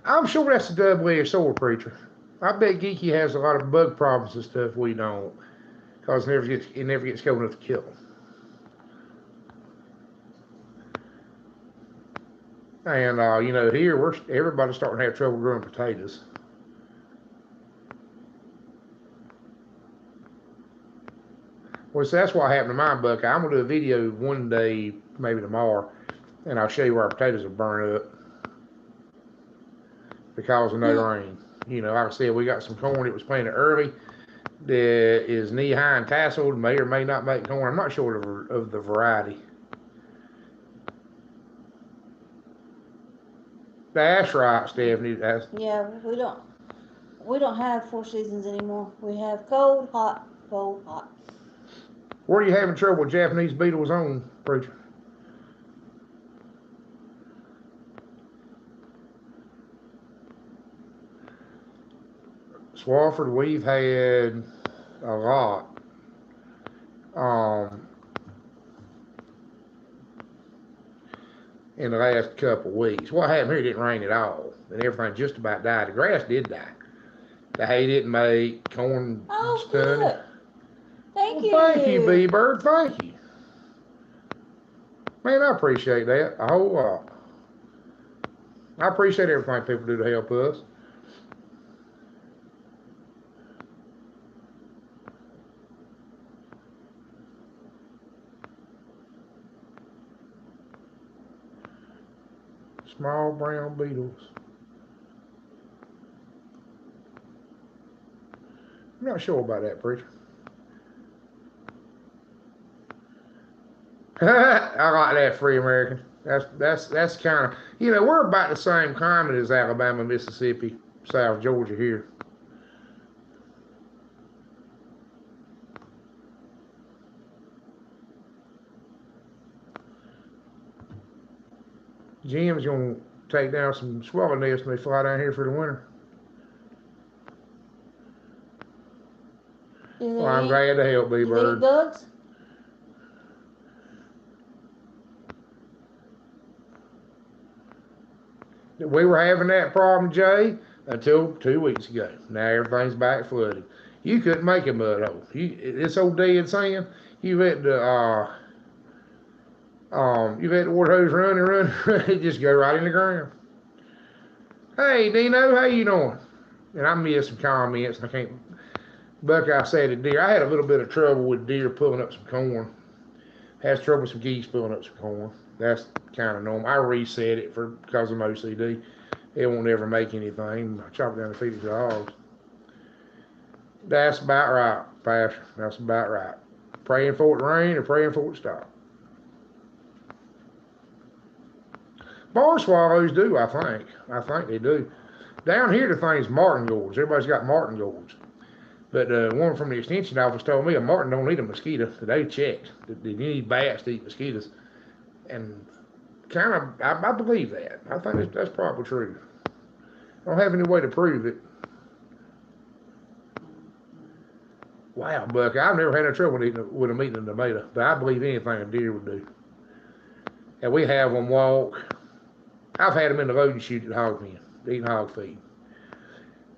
I'm sure that's a double-edged sword, preacher. I bet Geeky has a lot of bug problems and stuff we don't, because it never gets cold enough to kill them. And you know, here everybody's starting to have trouble growing potatoes. Well, so that's what happened to my Buckeye. I'm gonna do a video one day, maybe tomorrow, and I'll show you where our potatoes are burned up because of no rain. You know, like I said, we got some corn that was planted early that is knee-high and tasseled, may or may not make corn. I'm not sure of the variety. That's right, Stephanie. Yeah, we don't have 4 seasons anymore. We have cold, hot, cold, hot. Where are you having trouble with Japanese beetles on, preacher? Swafford, we've had a lot. In the last couple of weeks. What happened here? It didn't rain at all, and everything just about died. The grass did die. The hay didn't make, corn stunted. Good. Thank you. Thank you, B-Bird. Thank you. Man, I appreciate that a whole lot. I appreciate everything people do to help us. Small brown beetles. I'm not sure about that, preacher. I like that, free American. That's kind of, you know, we're about the same climate as Alabama, Mississippi, South Georgia here. Jim's gonna take down some swallow nests when they fly down here for the winter. Well, I'm glad to help, B-Bird. Bugs? We were having that problem, Jay, until 2 weeks ago. Now everything's back flooded. You couldn't make a mud hole. This old dead sand, you let the water hose run and run, it just go right in the ground. Hey Dino, how you doing? And I missed some comments. I can't. Buckeye said a deer. I had a little bit of trouble with deer pulling up some corn. Has trouble with some geese pulling up some corn. That's kind of normal. I reset it because of OCD. It won't ever make anything. I chop it down and feed it to the hogs. That's about right, Pastor. That's about right. Praying for it to rain or praying for it to stop. Barn swallows do, I think. I think they do. Down here, the thing's martin gourds. Everybody's got martin gourds. But one from the extension office told me a martin don't eat a mosquito. They checked. They need bats to eat mosquitoes. And kind of, I believe that. I think that's probably true. I don't have any way to prove it. Wow, Buck, I've never had no trouble with them eating a tomato, but I believe anything a deer would do. And we have them walk. I've had them in the loading chute at the hog pen, eating hog feed.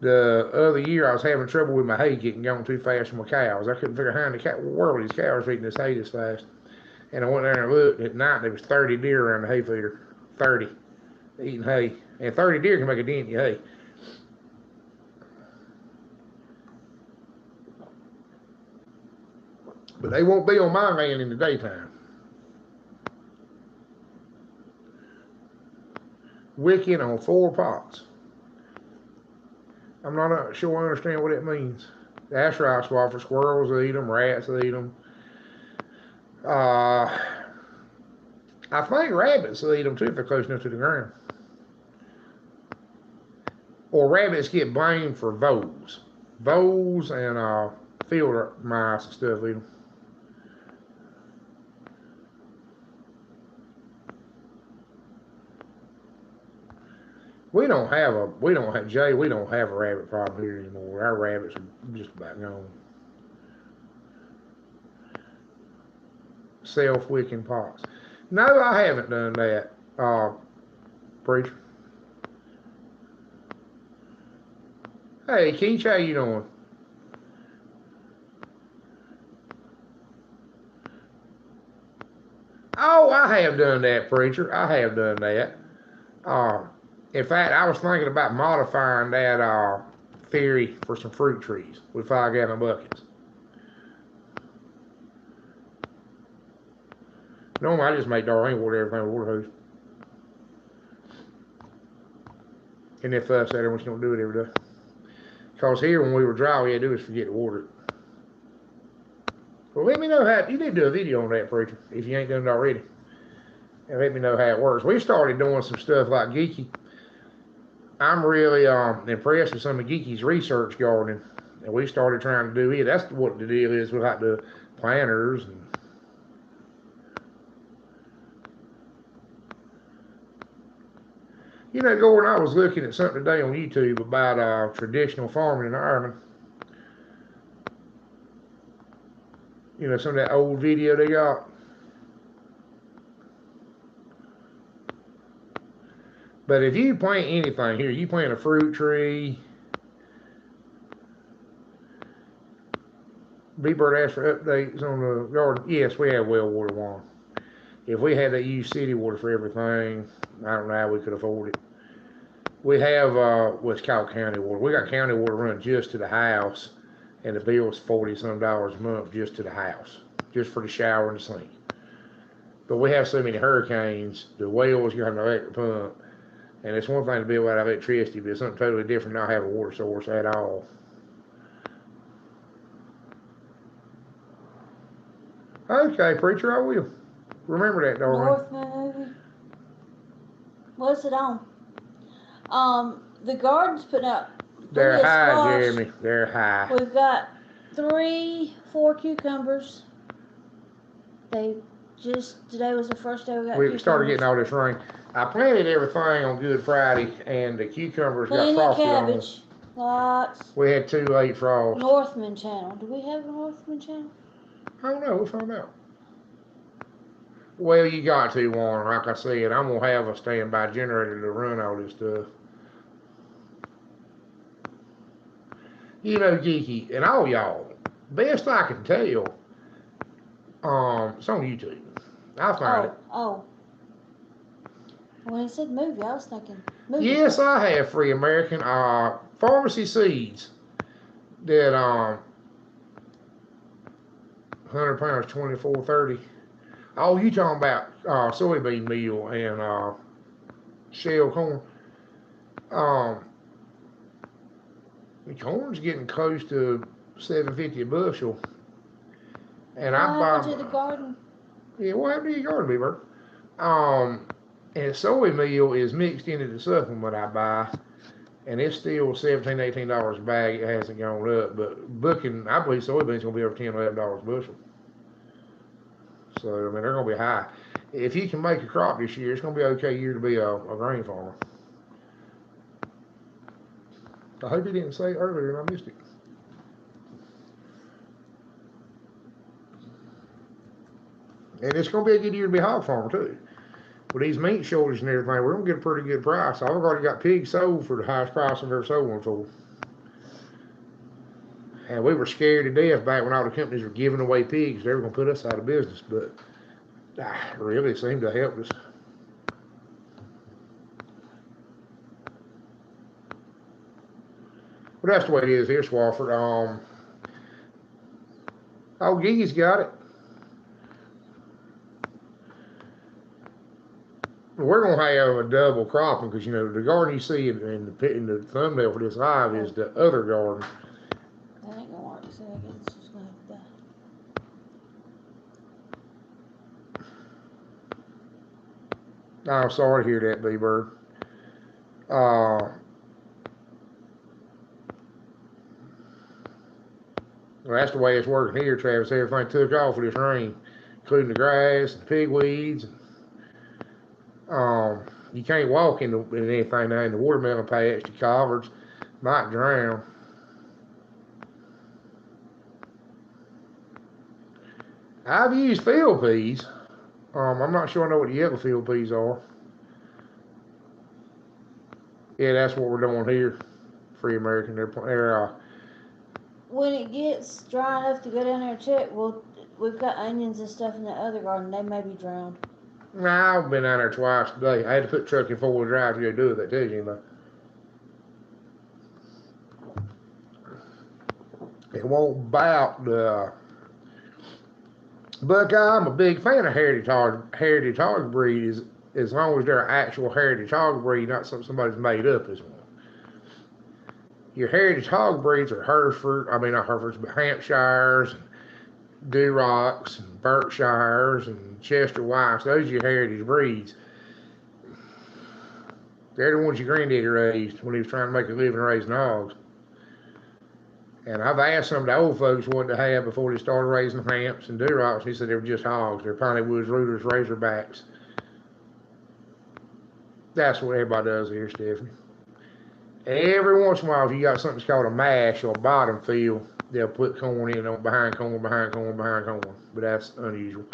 The other year, I was having trouble with my hay getting going too fast for my cows. I couldn't figure out how in the world these cows were eating this hay this fast. And I went there and looked. At night, there was 30 deer around the hay feeder. 30 eating hay. And 30 deer can make a dent in your hay. But they won't be on my land in the daytime. Wicking on 4 pots. I'm not sure I understand what it means. That's right, Swaffer. Squirrels eat them, rats eat them. I think rabbits eat them too if they're close enough to the ground. Or rabbits get blamed for voles. Voles and field mice and stuff eat them. We don't have a rabbit problem here anymore. Our rabbits are just about gone. Self-wicking pots. No, I haven't done that, preacher. Hey, Keach, how you doing? Oh, I have done that, preacher. I have done that. In fact, I was thinking about modifying that theory for some fruit trees with 5-gallon buckets. Normally, I just make Darlene water everything with water hose. And if said everyone don't do it every day. Because here, when we were dry, all we had to do was forget to water it. Well, let me know how, you need to do a video on that, preacher, if you ain't done it already. And let me know how it works. We started doing some stuff like Geeky. I'm really impressed with some of Geeky's research gardening. And we started trying to do it. That's what the deal is with like the planters. And you know, Gordon, I was looking at something today on YouTube about traditional farming in Ireland. You know, some of that old video they got. But if you plant anything here, you plant a fruit tree. B-Bird asked for updates on the garden. Yes, we have well water one. If we had to use city water for everything, I don't know how we could afford it. We have what's called county water. We got county water running just to the house, and the bill's $40-some a month just to the house, just for the shower and the sink. But we have so many hurricanes, the wells got an electric pump, and it's one thing to build out of electricity, but it's something totally different not have a water source at all. Okay, preacher, I will. Remember that, darling. Northman movie. What's it on? The garden's put out. They're high, squash. Jeremy. They're high. We've got 4 cucumbers. Today was the first day we got We started getting all this rain. I planted everything on Good Friday, and the cucumbers got frosted cabbage. Lots. We had 2 late frosts. Northman channel. Do we have a Northman channel? I don't know. We'll find out. Well, you got to, Warren. Like I said, I'm gonna have a standby generator to run all this stuff. You know, Geeky, and all y'all, best I can tell, it's on YouTube. I'll find it. Oh. When he said movie, I was thinking movie. Yes, I have Free American pharmacy seeds that 100 pounds, 24.30. Oh, you talking about soybean meal and shell corn? Um, the corn's getting close to 7.50 a bushel, and What I happened to buy. the garden? Yeah, what happened to your garden, Beaver? Um, and soy meal is mixed into the supplement I buy, and it's still $17, $18 a bag. It hasn't gone up, but booking, I believe soybeans gonna be over $10, $11 a bushel. So I mean, they're gonna be high. If you can make a crop this year, it's gonna be an okay year to be a grain farmer. I hope you didn't say it earlier and I missed it. And it's gonna be a good year to be a hog farmer too. With these meat shortages and everything, we're gonna get a pretty good price. I've already got pigs sold for the highest price I've ever sold one for. And we were scared to death back when all the companies were giving away pigs. They were going to put us out of business, but really seemed to help us. But that's the way it is here, Swafford. Oh, Gigi's got it. We're going to have a double cropping because, you know, the garden you see in the thumbnail for this live is the other garden. That ain't gonna work, so I guess it's just gonna have to die. I'm sorry to hear that, B-Bird. Well, that's the way it's working here, Travis. Everything took off with this rain, including the grass and pigweeds. You can't walk in anything now in the watermelon patch. The collards might drown. I've used field peas. I'm not sure I know what the yellow field peas are. Yeah, that's what we're doing here. Free American. They're When it gets dry enough to go down there and check, we've got onions and stuff in the other garden. They may be drowned. Nah, I've been down there twice today. I had to put the truck in four-wheel drive to go do it. That tells you anything. It won't bout the Buckeye. I'm a big fan of heritage hog breed as long as they're actual heritage hog breed, not something somebody's made up as one. Your heritage hog breeds are not Herefords, but Hampshires, and Durocks, and Berkshires, and Chester Whites. Those are your heritage breeds. They're the ones your granddaddy raised when he was trying to make a living raising hogs. And I've asked some of the old folks what to have before they started raising Hamps and Durocks, and he said they were just hogs. They're Piney Woods Rooters, Razorbacks. That's what everybody does here, Stephanie. Every once in a while, if you got something that's called a mash or a bottom field, they'll put corn in on behind corn, behind corn, behind corn. But that's unusual.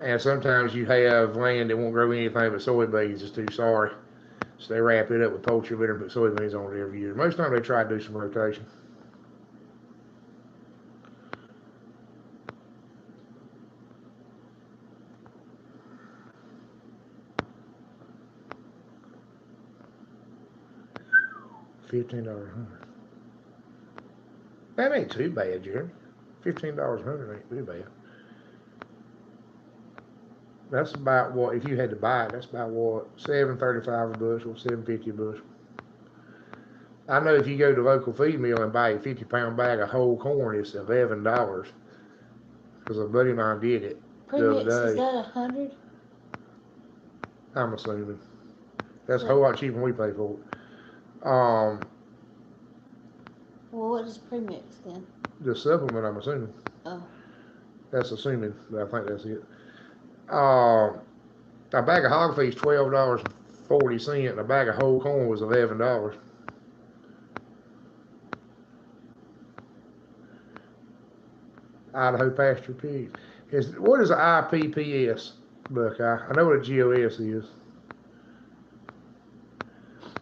And sometimes you have land that won't grow anything but soybeans. It's too sorry. So they wrap it up with poultry litter and put soybeans on it every year. Most of the time they try to do some rotation. $15 a hundred. That ain't too bad, Jeremy. $15 a hundred ain't too bad. That's about what, if you had to buy it, that's about what, $7.35 a bushel, $7.50 a bushel. I know if you go to the local feed mill and buy a 50-pound bag of whole corn, it's $11. Because a buddy of mine did it the Premix, other is day. that 100? I'm assuming. That's a whole lot cheaper than we pay for it. Well, what is premix then? The supplement, I'm assuming. Oh. That's assuming, but I think that's it. A bag of hog feed's $12.40, and a bag of whole corn was $11. Idaho pasture pigs. What is an IPPS? Buckeye. I know what a GOS is.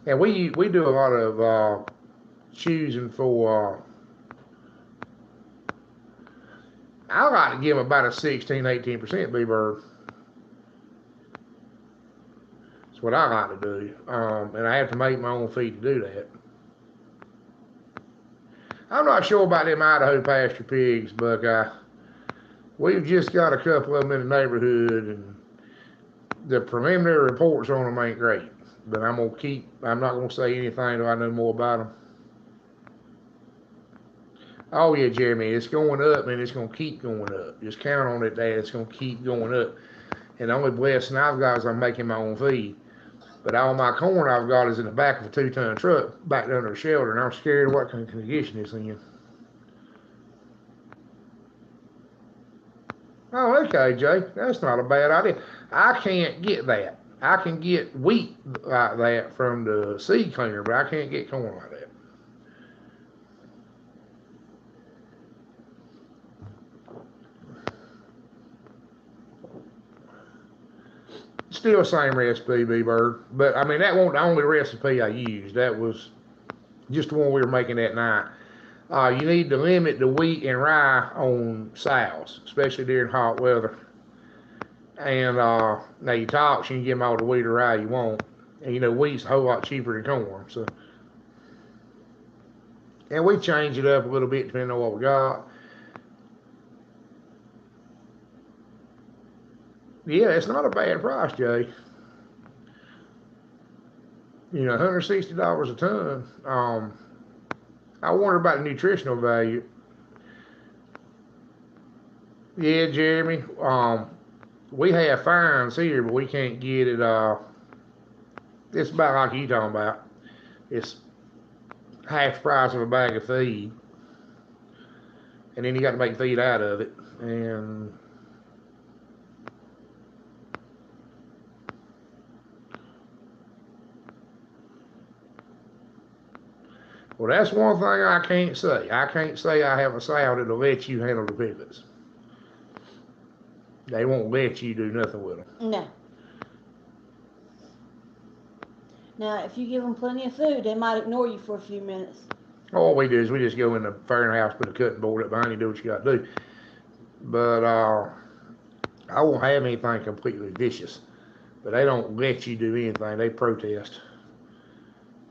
And we do a lot of choosing for. I like to give them about a 16, 18% B-bird. That's what I like to do. And I have to make my own feed to do that. I'm not sure about them Idaho pasture pigs, Buckeye. We've just got a couple of them in the neighborhood, and the preliminary reports on them ain't great. But I'm not gonna say anything till I know more about them. Oh yeah, Jeremy, it's going up and it's gonna keep going up. Just count on it, Dad. It's gonna keep going up. And the only blessing I've got is I'm making my own feed. But all my corn I've got is in the back of a 2-ton truck, backed under the shelter, and I'm scared of what kind of condition it's in. Oh, okay, Jay. That's not a bad idea. I can't get that. I can get wheat like that from the seed cleaner, but I can't get corn like that. Still same recipe, B-Bird. But, I mean, that wasn't the only recipe I used. That was just the one we were making that night. You need to limit the wheat and rye on sows, especially during hot weather. And now you talk, you can get them all the wheat or rye you want. And you know, wheat's a whole lot cheaper than corn. So, and we change it up a little bit depending on what we got. Yeah, it's not a bad price, Jay. You know, $160 a ton. I wonder about the nutritional value. Yeah, Jeremy. We have fines here, but we can't get it. It's about like you talking about. It's half the price of a bag of feed, and then you got to make feed out of it. And well, that's one thing I can't say. I can't say I have a sow that'll let you handle the piglets. They won't let you do nothing with them. No. Now, if you give them plenty of food, they might ignore you for a few minutes. All we do is we just go in the farm house, put a cutting board up behind you, do what you got to do. But I won't have anything completely vicious. But they don't let you do anything. They protest.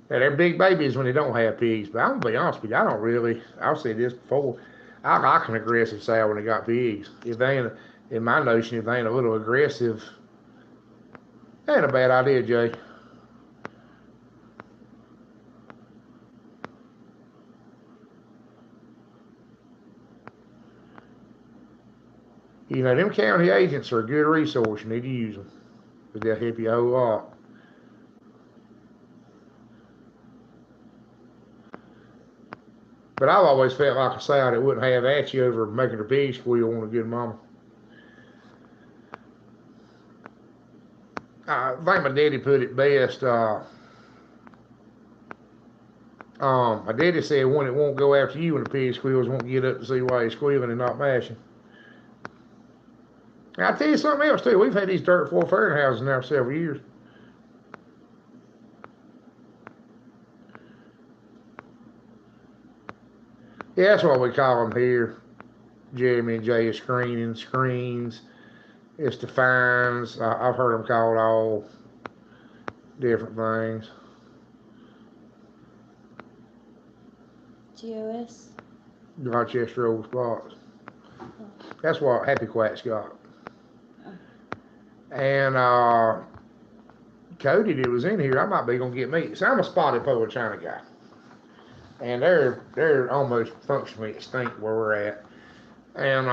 Now, they're big babies when they don't have pigs. But I'm going to be honest with you, I don't really. I've said this before. I like an aggressive sow when they got pigs. If they ain't, in my notion, if they ain't a little aggressive, that ain't a bad idea, Jay. You know, them county agents are a good resource. You need to use them. But they'll help you a whole lot. But I've always felt like a sow that wouldn't have at you over making her pig squeal on a good mama. I think my daddy put it best. My daddy said one that won't go after you when the pig squeals won't get up to see why he's squealing and not mashing. And I'll tell you something else too. We've had these dirt floor farm houses now for several years. Yeah, that's what we call them here. Jeremy and Jay is screens. It's the fines. I've heard them called all different things. GOS? Rochester Old Spots. That's what Happy Quack's got. And Cody that was in here, I might be gonna get me. So I'm a spotted pole China guy. And they're almost functionally extinct where we're at. And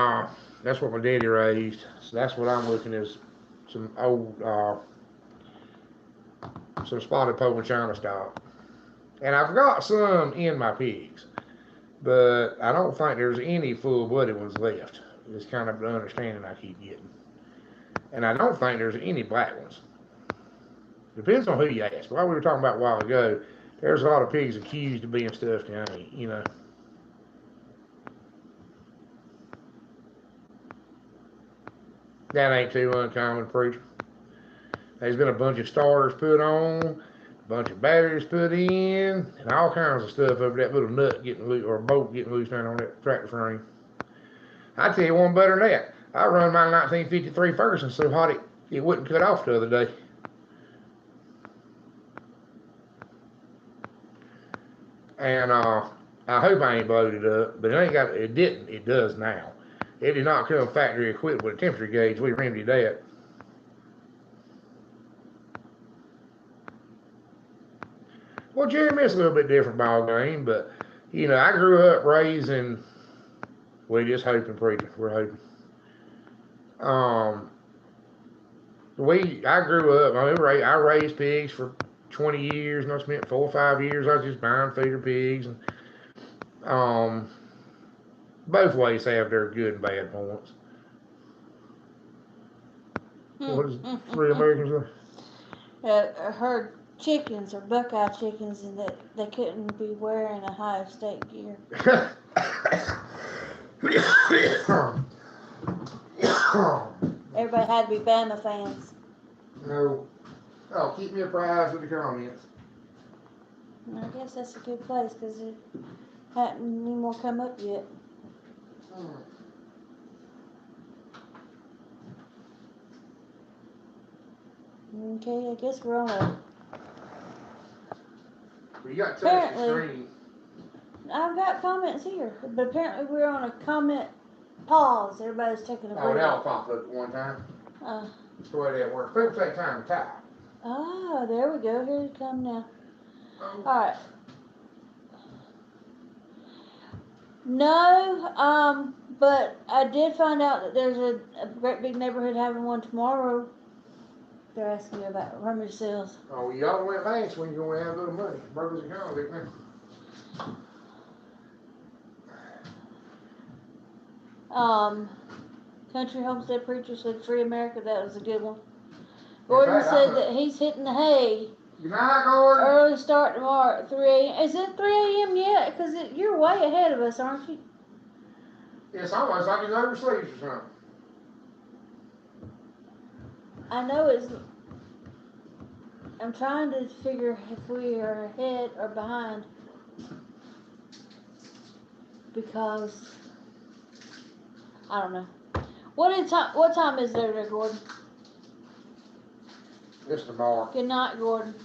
that's what my daddy raised. So that's what I'm looking at, some old some spotted pole China stock. And I've got some in my pigs, but I don't think there's any full-blooded ones left. It's kind of the understanding I keep getting. And I don't think there's any black ones. Depends on who you ask. Like we were talking about a while ago, there's a lot of pigs accused of being stuffed and ain't, you know. That ain't too uncommon, preacher. There's been a bunch of starters put on, a bunch of batteries put in, and all kinds of stuff over that little nut getting loose, or a bolt getting loose down on that tractor frame. I tell you one better than that. I run my 1953 Ferguson so hot it wouldn't cut off the other day. And I hope I ain't blowed it up, but it ain't got. It didn't. It does now. It did not come factory equipped with a temperature gauge. We remedied that. Well, Jeremy, it's a little bit different ball game, but I grew up raising. We just hoping, preacher. We're hoping. Um, I grew up. I raised pigs for 20 years, and I spent 4 or 5 years. I was just buying feeder pigs, and both ways have their good and bad points. What is Free Americans? I heard chickens or Buckeye chickens, and that they couldn't be wearing Ohio State gear. Everybody had to be Bama fans. No. Oh, keep me apprised with the comments. I guess that's a good place because there hadn't any more come up yet. Okay, I guess we're on a. Well, you got to touch the screen. I've got comments here, but apparently we're on a comment pause. Everybody's taking a break. Oh, that'll pop up at one time. That's the way that works. People take time to type. Ah, there we go. Here it comes now. Oh. All right. No, but I did find out that there's a great big neighborhood having one tomorrow. They're asking me about rummage sales. Oh, y'all went last when you're going to have a little money. Burgers and cows, big man. Country Homestead Preacher said Free America. That was a good one. Gordon said that he's hitting the hay. Good night, Gordon. Early start tomorrow at 3 a.m. Is it 3 a.m. yet? Because you're way ahead of us, aren't you? It's almost like he's overseas or something. I know it's. I'm trying to figure if we are ahead or behind. Because I don't know. What time is there, Gordon? It's tomorrow. Good night, Gordon.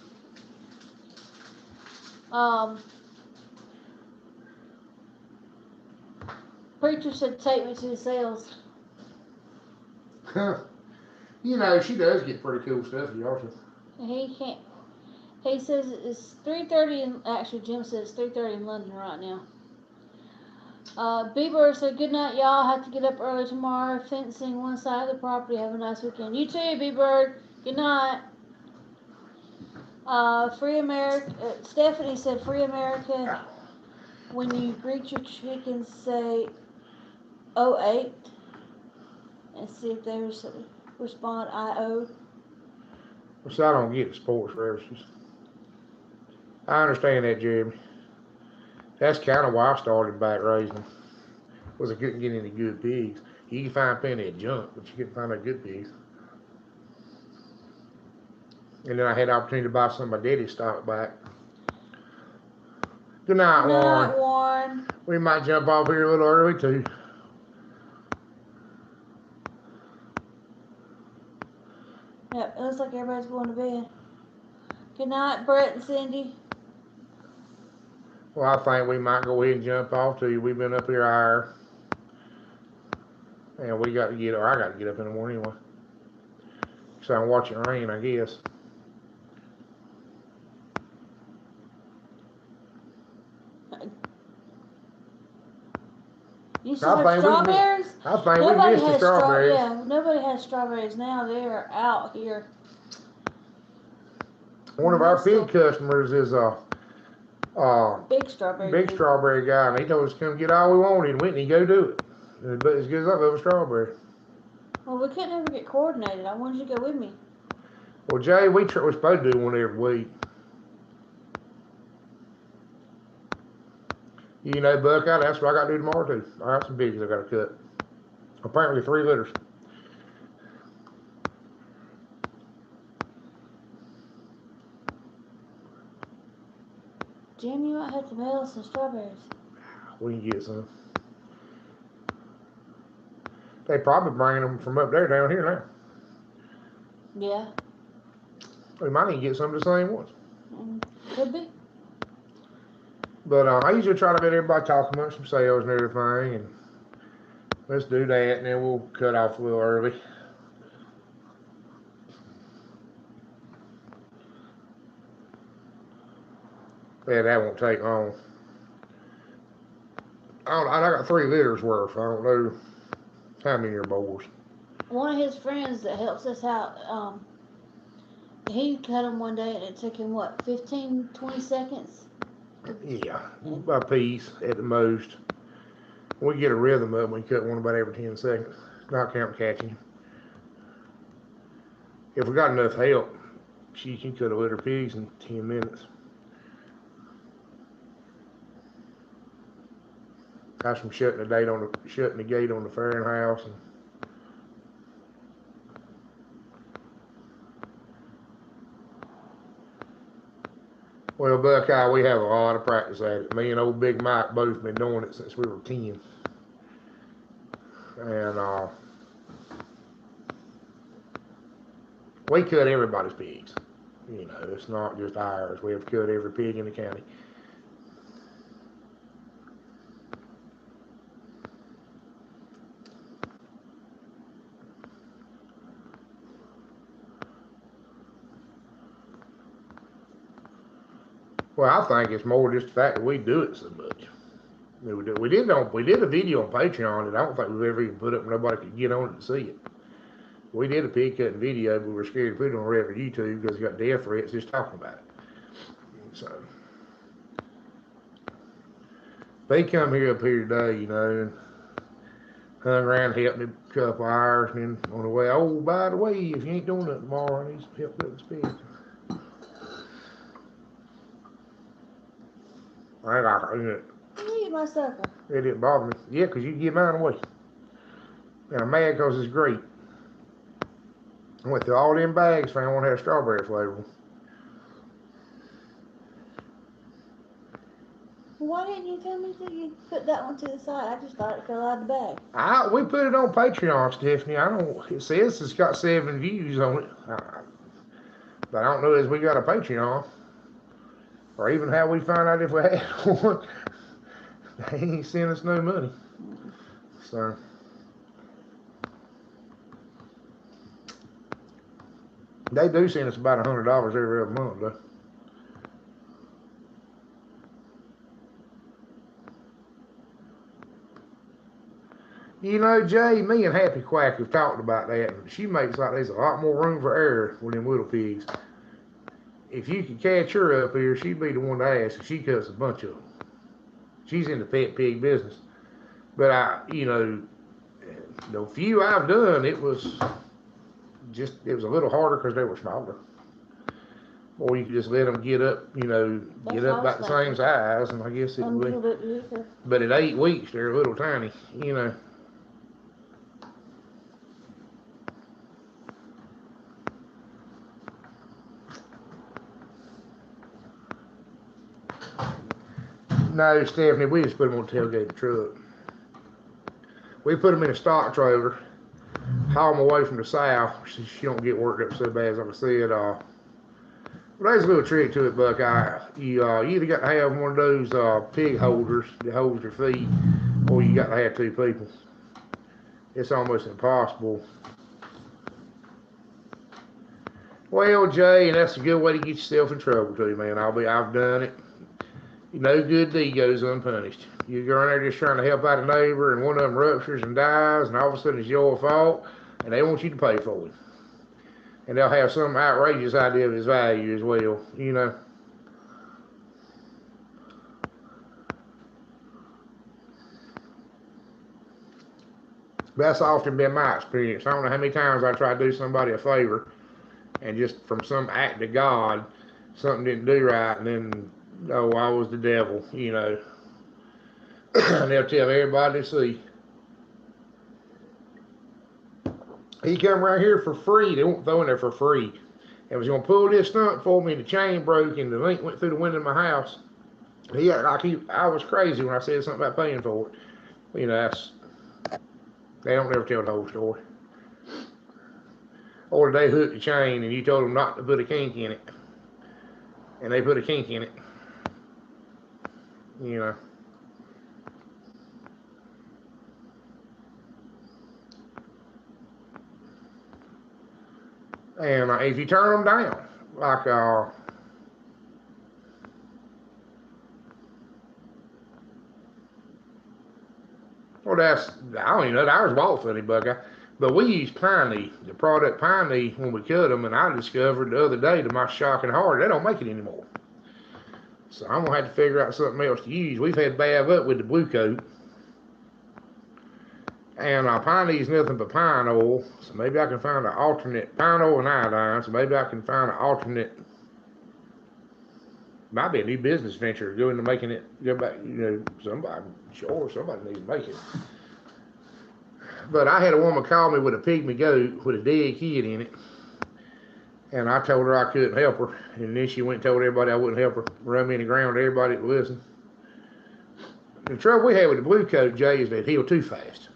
Preacher said take me to the sales. She does get pretty cool stuff, y'all. He can't. He says it's 3:30. Actually, Jim says it's 3:30 in London right now. B-Bird said, good night, y'all. Have to get up early tomorrow. Fencing one side of the property. Have a nice weekend. You too, B-Bird. Good night. Free America. Stephanie said, Free America. When you greet your chickens, say 08 and see if they respond IO. So I don't get the sports references. I understand that, Jeremy. That's kind of why I started back raising. Was I couldn't get any good pigs. You can find plenty of junk, but you couldn't find no good pigs. And then I had the opportunity to buy some of my daddy's stock back. Good night, Warren. We might jump off here a little early too. Yep, it looks like everybody's going to bed. Good night, Brett and Cindy. Well, I think we might go ahead and jump off to you. We've been up here an hour. And I got to get up in the morning anyway. So I'm watching rain, I guess. You still have strawberries? I think we missed the strawberries. Yeah, nobody has strawberries now. They are out here. One of our big customers is big strawberry guy, and he told us to come get all we wanted, and went and go do it. But as good as I love a strawberry. Well, we couldn't ever get coordinated. I wanted you to go with me. Well, Jay, we're supposed to do one every week. Buckeye, that's what I got to do tomorrow too. I got some pigs I got to cut. Apparently 3 litters. might have to mail some strawberries. We can get some. They probably bringing them from up there down here now. Yeah. We might even get some of the same ones. Could be. But I usually try to let everybody talk amongst themselves and everything, and let's do that, and then we'll cut off a little early. Yeah, that won't take long. I got 3 liters worth. I don't know how many are boars. One of his friends that helps us out, he cut them one day and it took him, what, 15, 20 seconds? Yeah, a piece at the most. We get a rhythm up, we cut one about every 10 seconds, not count catching. If we got enough help, she can cut a litter of pigs in 10 minutes. That's from shutting the gate on the farrowing house. And well, Buckeye, we have a lot of practice at it. Me and old Big Mike both been doing it since we were 10. And we cut everybody's pigs. You know, it's not just ours. We have cut every pig in the county. Well, I think it's more just the fact that we do it so much. We did a video on Patreon that I don't think we've ever even put up. Nobody could get on it to see it. We did a pig cutting video, but we were scared to put it on regular YouTube because it got death threats just talking about it. So they come here up here today, you know, and hung around, helped me a couple hours, and then on the way, oh, by the way, if you ain't doing nothing tomorrow, I need some help cutting this pig. I got it. Leave my sucker. It didn't bother me. Yeah, because you give mine away. And I'm mad because it's great. I went through all them bags, found one that had strawberry flavor. Why didn't you tell me that you put that one to the side? I just thought it fell out of the bag. We put it on Patreon, Stephanie. It says it's got 7 views on it. But I don't know if we got a Patreon. Or even how we find out if we had one. They ain't sent us no money. So they do send us about $100 every other month, though. You know, Jay, me and Happy Quack have talked about that. She makes like there's a lot more room for error with them little pigs. If you could catch her up here, she'd be the one to ask. She cuts a bunch of them. She's in the pet pig business. But the few I've done, it was a little harder because they were smaller. Or you could just let them get up, get up about the same size, and I guess it would. But at 8 weeks, they're a little tiny, No, Stephanie, we just put them on the tailgate of the truck. We put them in a stock trailer, haul them away from the sow. She don't get worked up so bad, as I said. Well, there's a little trick to it, Buckeye. You either got to have one of those pig holders that holds their feet, or you got to have 2 people. It's almost impossible. Well, Jay, and that's a good way to get yourself in trouble too, man. I've done it. No good deed goes unpunished. You go in there just trying to help out a neighbor, and one of them ruptures and dies, and all of a sudden it's your fault, and they want you to pay for it. And they'll have some outrageous idea of his value as well, That's often been my experience. I don't know how many times I try to do somebody a favor, and just from some act of God, something didn't do right, and then, oh, I was the devil, And they'll tell everybody to see. He come around here for free. They won't throw in there for free. And was going to pull this stunt for me, and the chain broke, and the link went through the window of my house. Yeah, I was crazy when I said something about paying for it. You know, they don't ever tell the whole story. Or they hooked the chain and you told them not to put a kink in it, and they put a kink in it. You know. And if you turn them down, like well, I don't even know. Ours bought funny buckeye, but we use pine knee, the product pine knee when we cut them. And I discovered the other day, to my shock and horror, they don't make it anymore. So I'm gonna have to figure out something else to use. We've had bad luck with the blue coat, and pine knee is nothing but pine oil. So maybe I can find an alternate pine oil and iodine. So maybe I can find an alternate. Might be a new business venture, go into making it. Go back, somebody needs to make it. But I had a woman call me with a pygmy goat with a dead kid in it. And I told her I couldn't help her. And then she went and told everybody I wouldn't help her. Run me in the ground to everybody that would listen. The trouble we had with the blue coat, Jay, is that it healed too fast.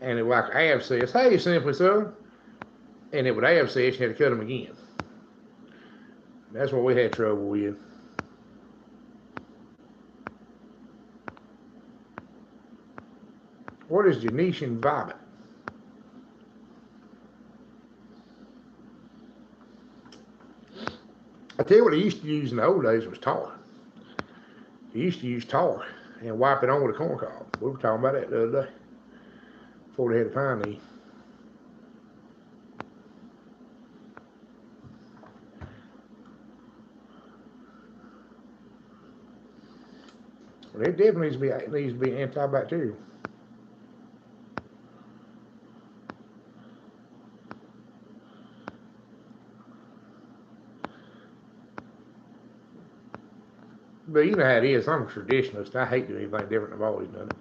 And it was like abscess. Hey, Simply Southern. And it would abscess, you had to cut them again. That's what we had trouble with. What is Genetian vomit? I tell you what they used to use in the old days was tar. They used to use tar and wipe it on with a corn cob. We were talking about that the other day before they had the pine knee. Well, it definitely needs to be antibacterial. But you know how it is. I'm a traditionalist. I hate doing anything different. I've always done it.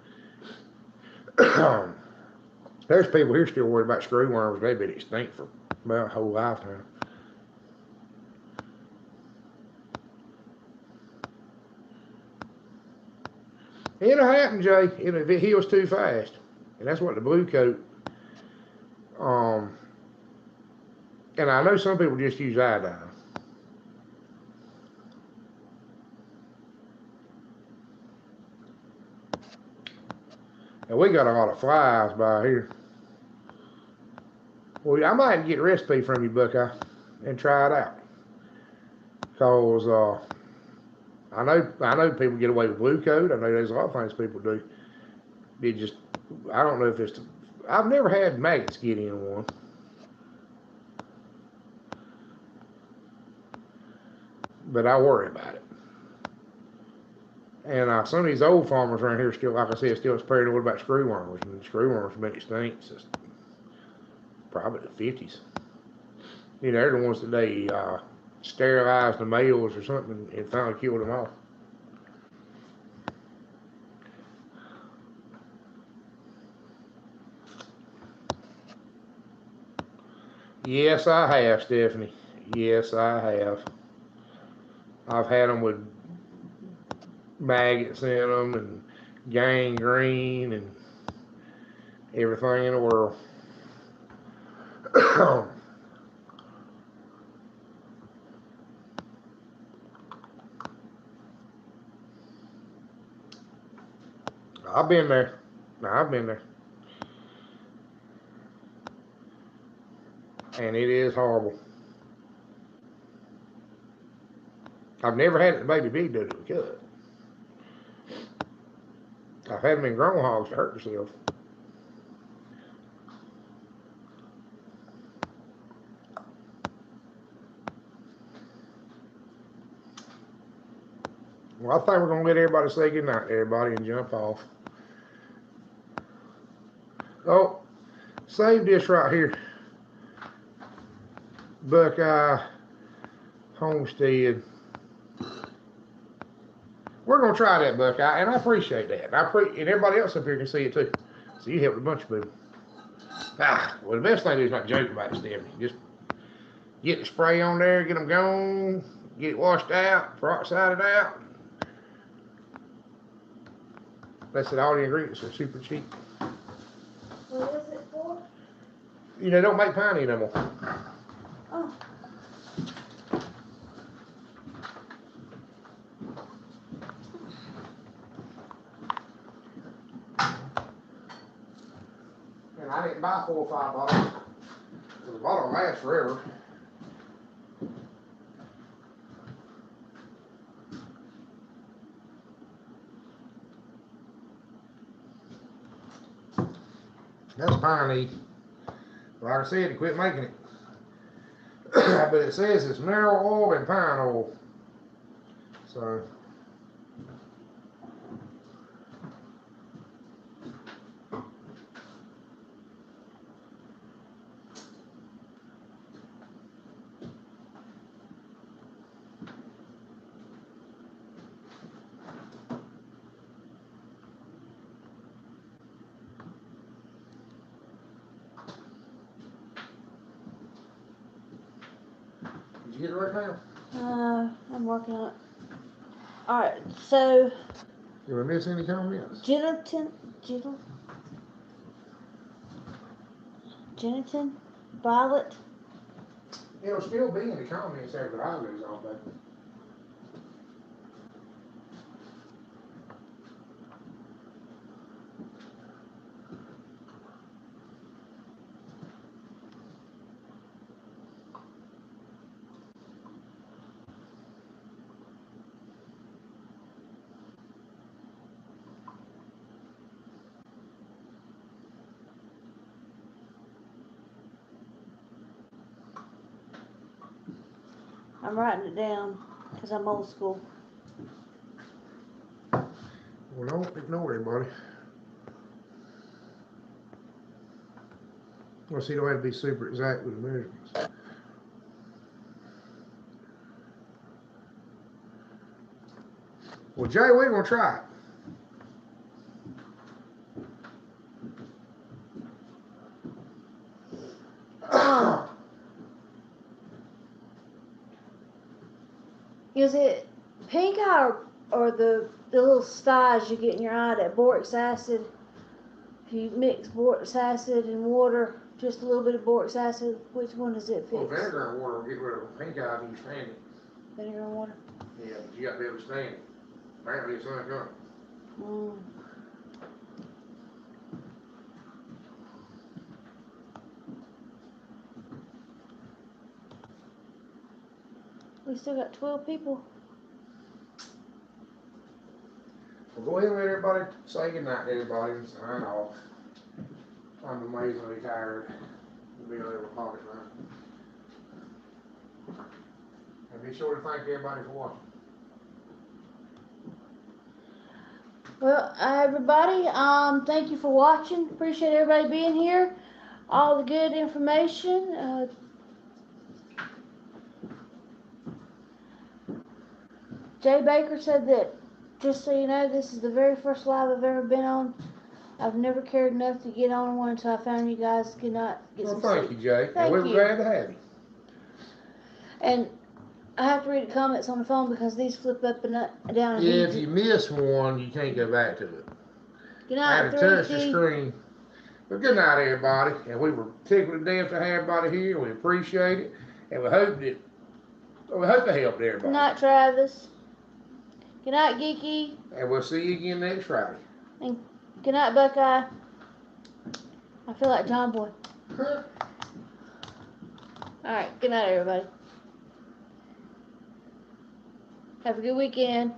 There's people here still worried about screwworms. They've been extinct for about a whole lifetime. It'll happen, Jay. If it heals too fast. And that's what the blue coat. And I know some people just use iodine. And we got a lot of flies by here. Well, I might get a recipe from you, Buckeye, and try it out. Cause I know people get away with blue coat. I know there's a lot of things people do. I don't know if I've never had maggots get in one. But I worry about it. And some of these old farmers around here still, like I said, still paranoid about screwworms. And screwworms have been extinct since probably the 50s. They're the ones that they sterilized the males or something and finally killed them off. Yes, I have, Stephanie. Yes, I have. I've had them with maggots in them and gangrene and everything in the world. I've been there. I've been there. And it is horrible. I've never had it in baby pig that it cut. I've had them in grown hogs to hurt themselves. Well, I think we're going to let everybody say goodnight to everybody and jump off. Oh, save this right here. Buckeye Homestead. We're going to try that, Buckeye, and I appreciate that. And everybody else up here can see it too. So you helped a bunch of people. Well, the best thing to do is not joke about it, Stephanie. Just get the spray on there, get them gone, get it washed out, peroxide it out, They said all the ingredients are super cheap. What is it for? You know, they don't make piney no more. Oh. And I didn't buy 4 or 5 bottles. The bottle lasts forever. That's piney. Like I said, they quit making it. But it says it's mineral oil and pine oil. So. Did you get it right now? I'm working on it. Alright, so Did we miss any comments? gelatin, violet. It'll still be in the comments after I lose all day. I'm writing it down because I'm old school. Well, don't ignore everybody. Well, see, you don't have to be super exact with the measurements. Well, Jay, we're going to try it. Is it pink eye or the little styes you get in your eye, that boric acid? If you mix boric acid and water, just a little bit of boric acid, which one does it fix? Well, vinegar and water will get rid of pink eye if you stand it. Vinegar and water? Yeah, but you got to be able to stand it. Apparently it's uncommon. Mm. We still got 12 people. Well, go ahead and let everybody say goodnight to everybody and sign off. I'm amazingly tired. We'll be a little pocket now. And be sure to thank everybody for watching. Well, everybody, thank you for watching. Appreciate everybody being here. All the good information. Jay Baker said that, just so you know, this is the very first live I've ever been on. I've never cared enough to get on one until I found you guys could not get some Well, thank sleep. you, Jay. Thank and we were you. glad to have you. And I have to read the comments on the phone because these flip up and down. Yeah, if you miss one, you can't go back to it. Good I night, had to touch the 3D. screen. But good night, everybody. And we were tickled to death to have everybody here. We appreciate it. And we hope to help everybody. Good night, Travis. Good night, Geeky. And we'll see you again next Friday. And good night, Buckeye. I feel like John Boy. Alright, good night, everybody. Have a good weekend.